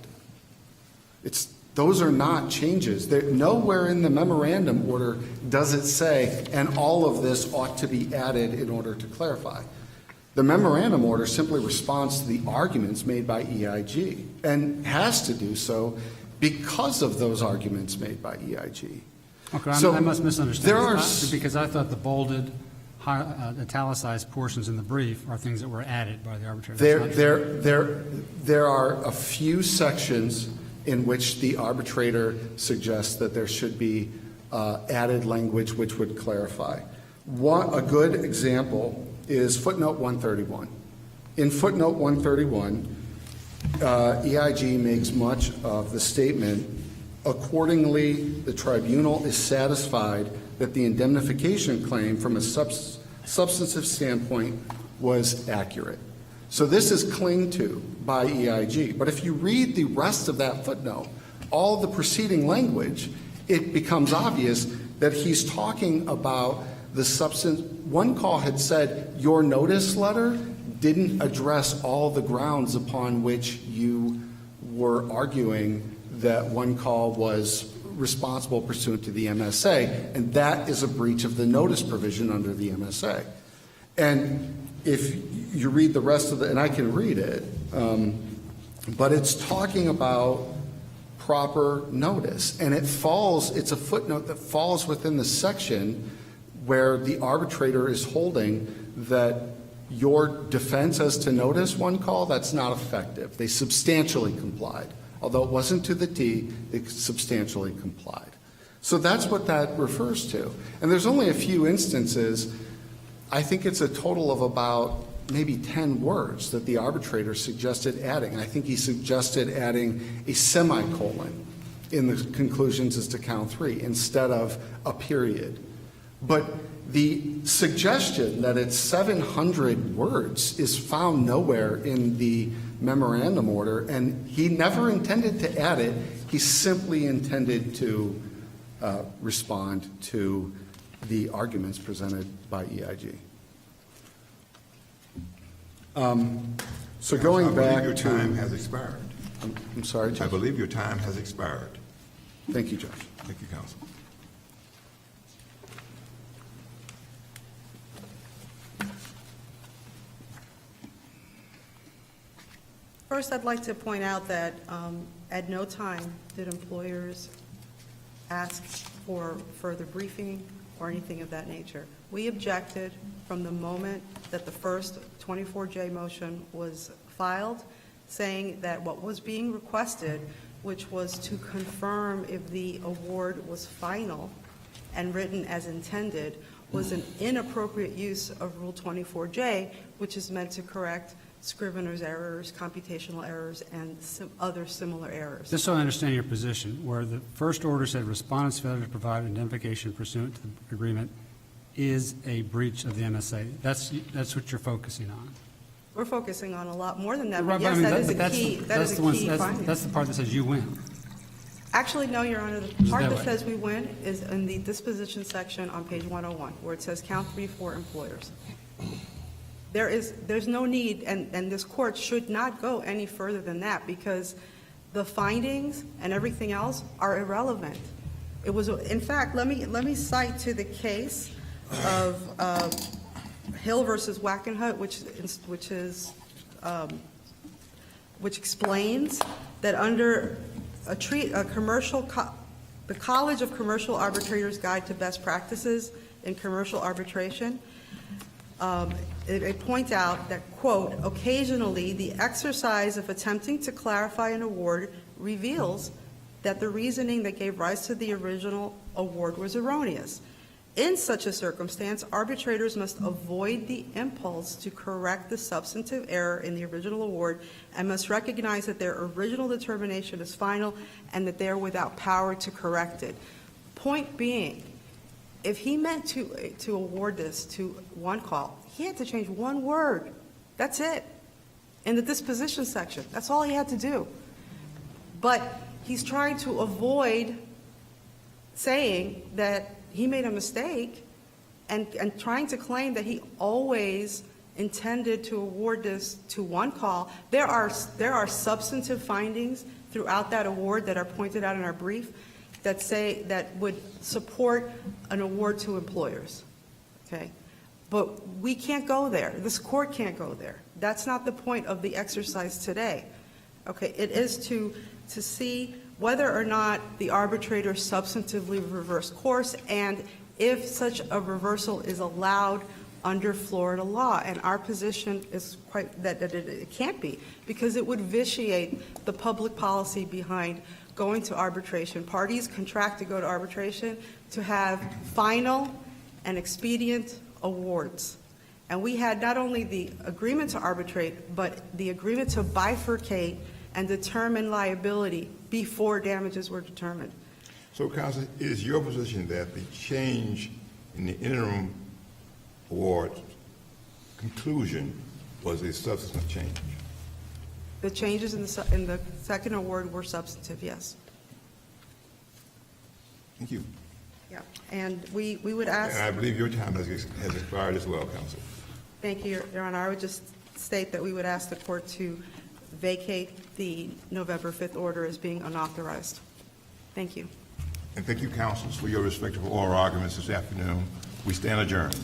Those are not changes. Nowhere in the memorandum order does it say, and all of this ought to be added in order to clarify. The memorandum order simply responds to the arguments made by EIG and has to do so because of those arguments made by EIG. Okay, So I must misunderstand. there Because I thought the bolded, italicized portions in the brief are things that were added by the arbitrator. That's not true. There are a few sections in which the arbitrator suggests that there should be added language which would clarify. A good example is footnote 131. In footnote 131, EIG makes much of the statement, accordingly, the tribunal is satisfied that the indemnification claim from a substantive standpoint was accurate. So this is clinged to by EIG. But if you read the rest of that footnote, all the preceding language, it becomes obvious that he's talking about the substance. One call had said, your notice letter didn't address all the grounds upon which you were arguing that one call was responsible pursuant to the MSA, and that is a breach of the notice provision under the MSA. And if you read the rest of and I can read it, but it's talking about proper notice, and it's a footnote that falls within the section where the arbitrator is holding that your defense as to notice one call, that's not effective. They substantially complied. Although it wasn't to the T, they substantially complied. So that's what that refers to. And there's only a few instances. I think it's a total of about maybe 10 words that the arbitrator suggested adding. I think he suggested adding a semicolon in the conclusions as to count 3 instead of a period. But the suggestion that it's 700 words is found nowhere in the memorandum order, and he never intended to add it. He simply intended to respond to the arguments presented by EIG. So going back your to time has expired. I'm sorry, I Judge. believe your time has expired. Thank you, Judge. Thank you, counsel. First, I'd like to point out that at no time did employers ask for further briefing or anything of that nature. We objected from the moment that the first 24J motion was filed, saying that what was being requested, which was to confirm if the award was final and written as intended, was an inappropriate use of Rule 24J, which is meant to correct scrivener's errors, computational errors, and other similar errors. Just so I understand your position, where the first order said respondents failure to provide indemnification pursuant to the agreement is a breach of the MSA. That's what you're focusing on. We're focusing on a lot more than that, Right, but yes, I mean, that is but a key, that is a key finding. That's the part that says you win. Actually, no, Your Honor, the it part that that way? says we win is in the disposition section on page 101, where it says count 3 for employers. There's no need, and this court should not go any further than that, because the findings and everything else are irrelevant. It was, in fact, let me cite to the case of Hill versus Wackenhut, which explains that under the College of Commercial Arbitrators Guide to Best Practices in Commercial Arbitration, it points out that, quote, occasionally the exercise of attempting to clarify an award reveals that the reasoning that gave rise to the original award was erroneous. In such a circumstance, arbitrators must avoid the impulse to correct the substantive error in the original award and must recognize that their original determination is final and that they are without power to correct it. Point being, if he meant to award this to one call, he had to change one word. That's it. In the disposition section. That's all he had to do. But he's trying to avoid saying that he made a mistake and trying to claim that he always intended to award this to one call. There are substantive findings throughout that award that are pointed out in our brief that would support an award to employers. Okay? But we can't go there. This court can't go there. That's not the point of the exercise today. Okay? It is to see whether or not the arbitrator substantively reversed course and if such a reversal is allowed under Florida law. And our position is quite that it can't be, because it would vitiate the public policy behind going to arbitration. Parties contract to go to arbitration to have final and expedient awards. And we had not only the agreement to arbitrate, but the agreement to bifurcate and determine liability before damages were determined. So, counsel, it is your position that the change in the interim award conclusion was a substantive change? The changes in the second award were substantive, yes. Thank you. Yeah, and we would ask. And I believe your time has expired as well, counsel. Thank you, Your Honor. I would just state that we would ask the court to vacate the November 5th order as being unauthorized. Thank you. And thank you, counsels, for your respectful oral arguments this afternoon. We stand adjourned.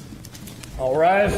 All rise.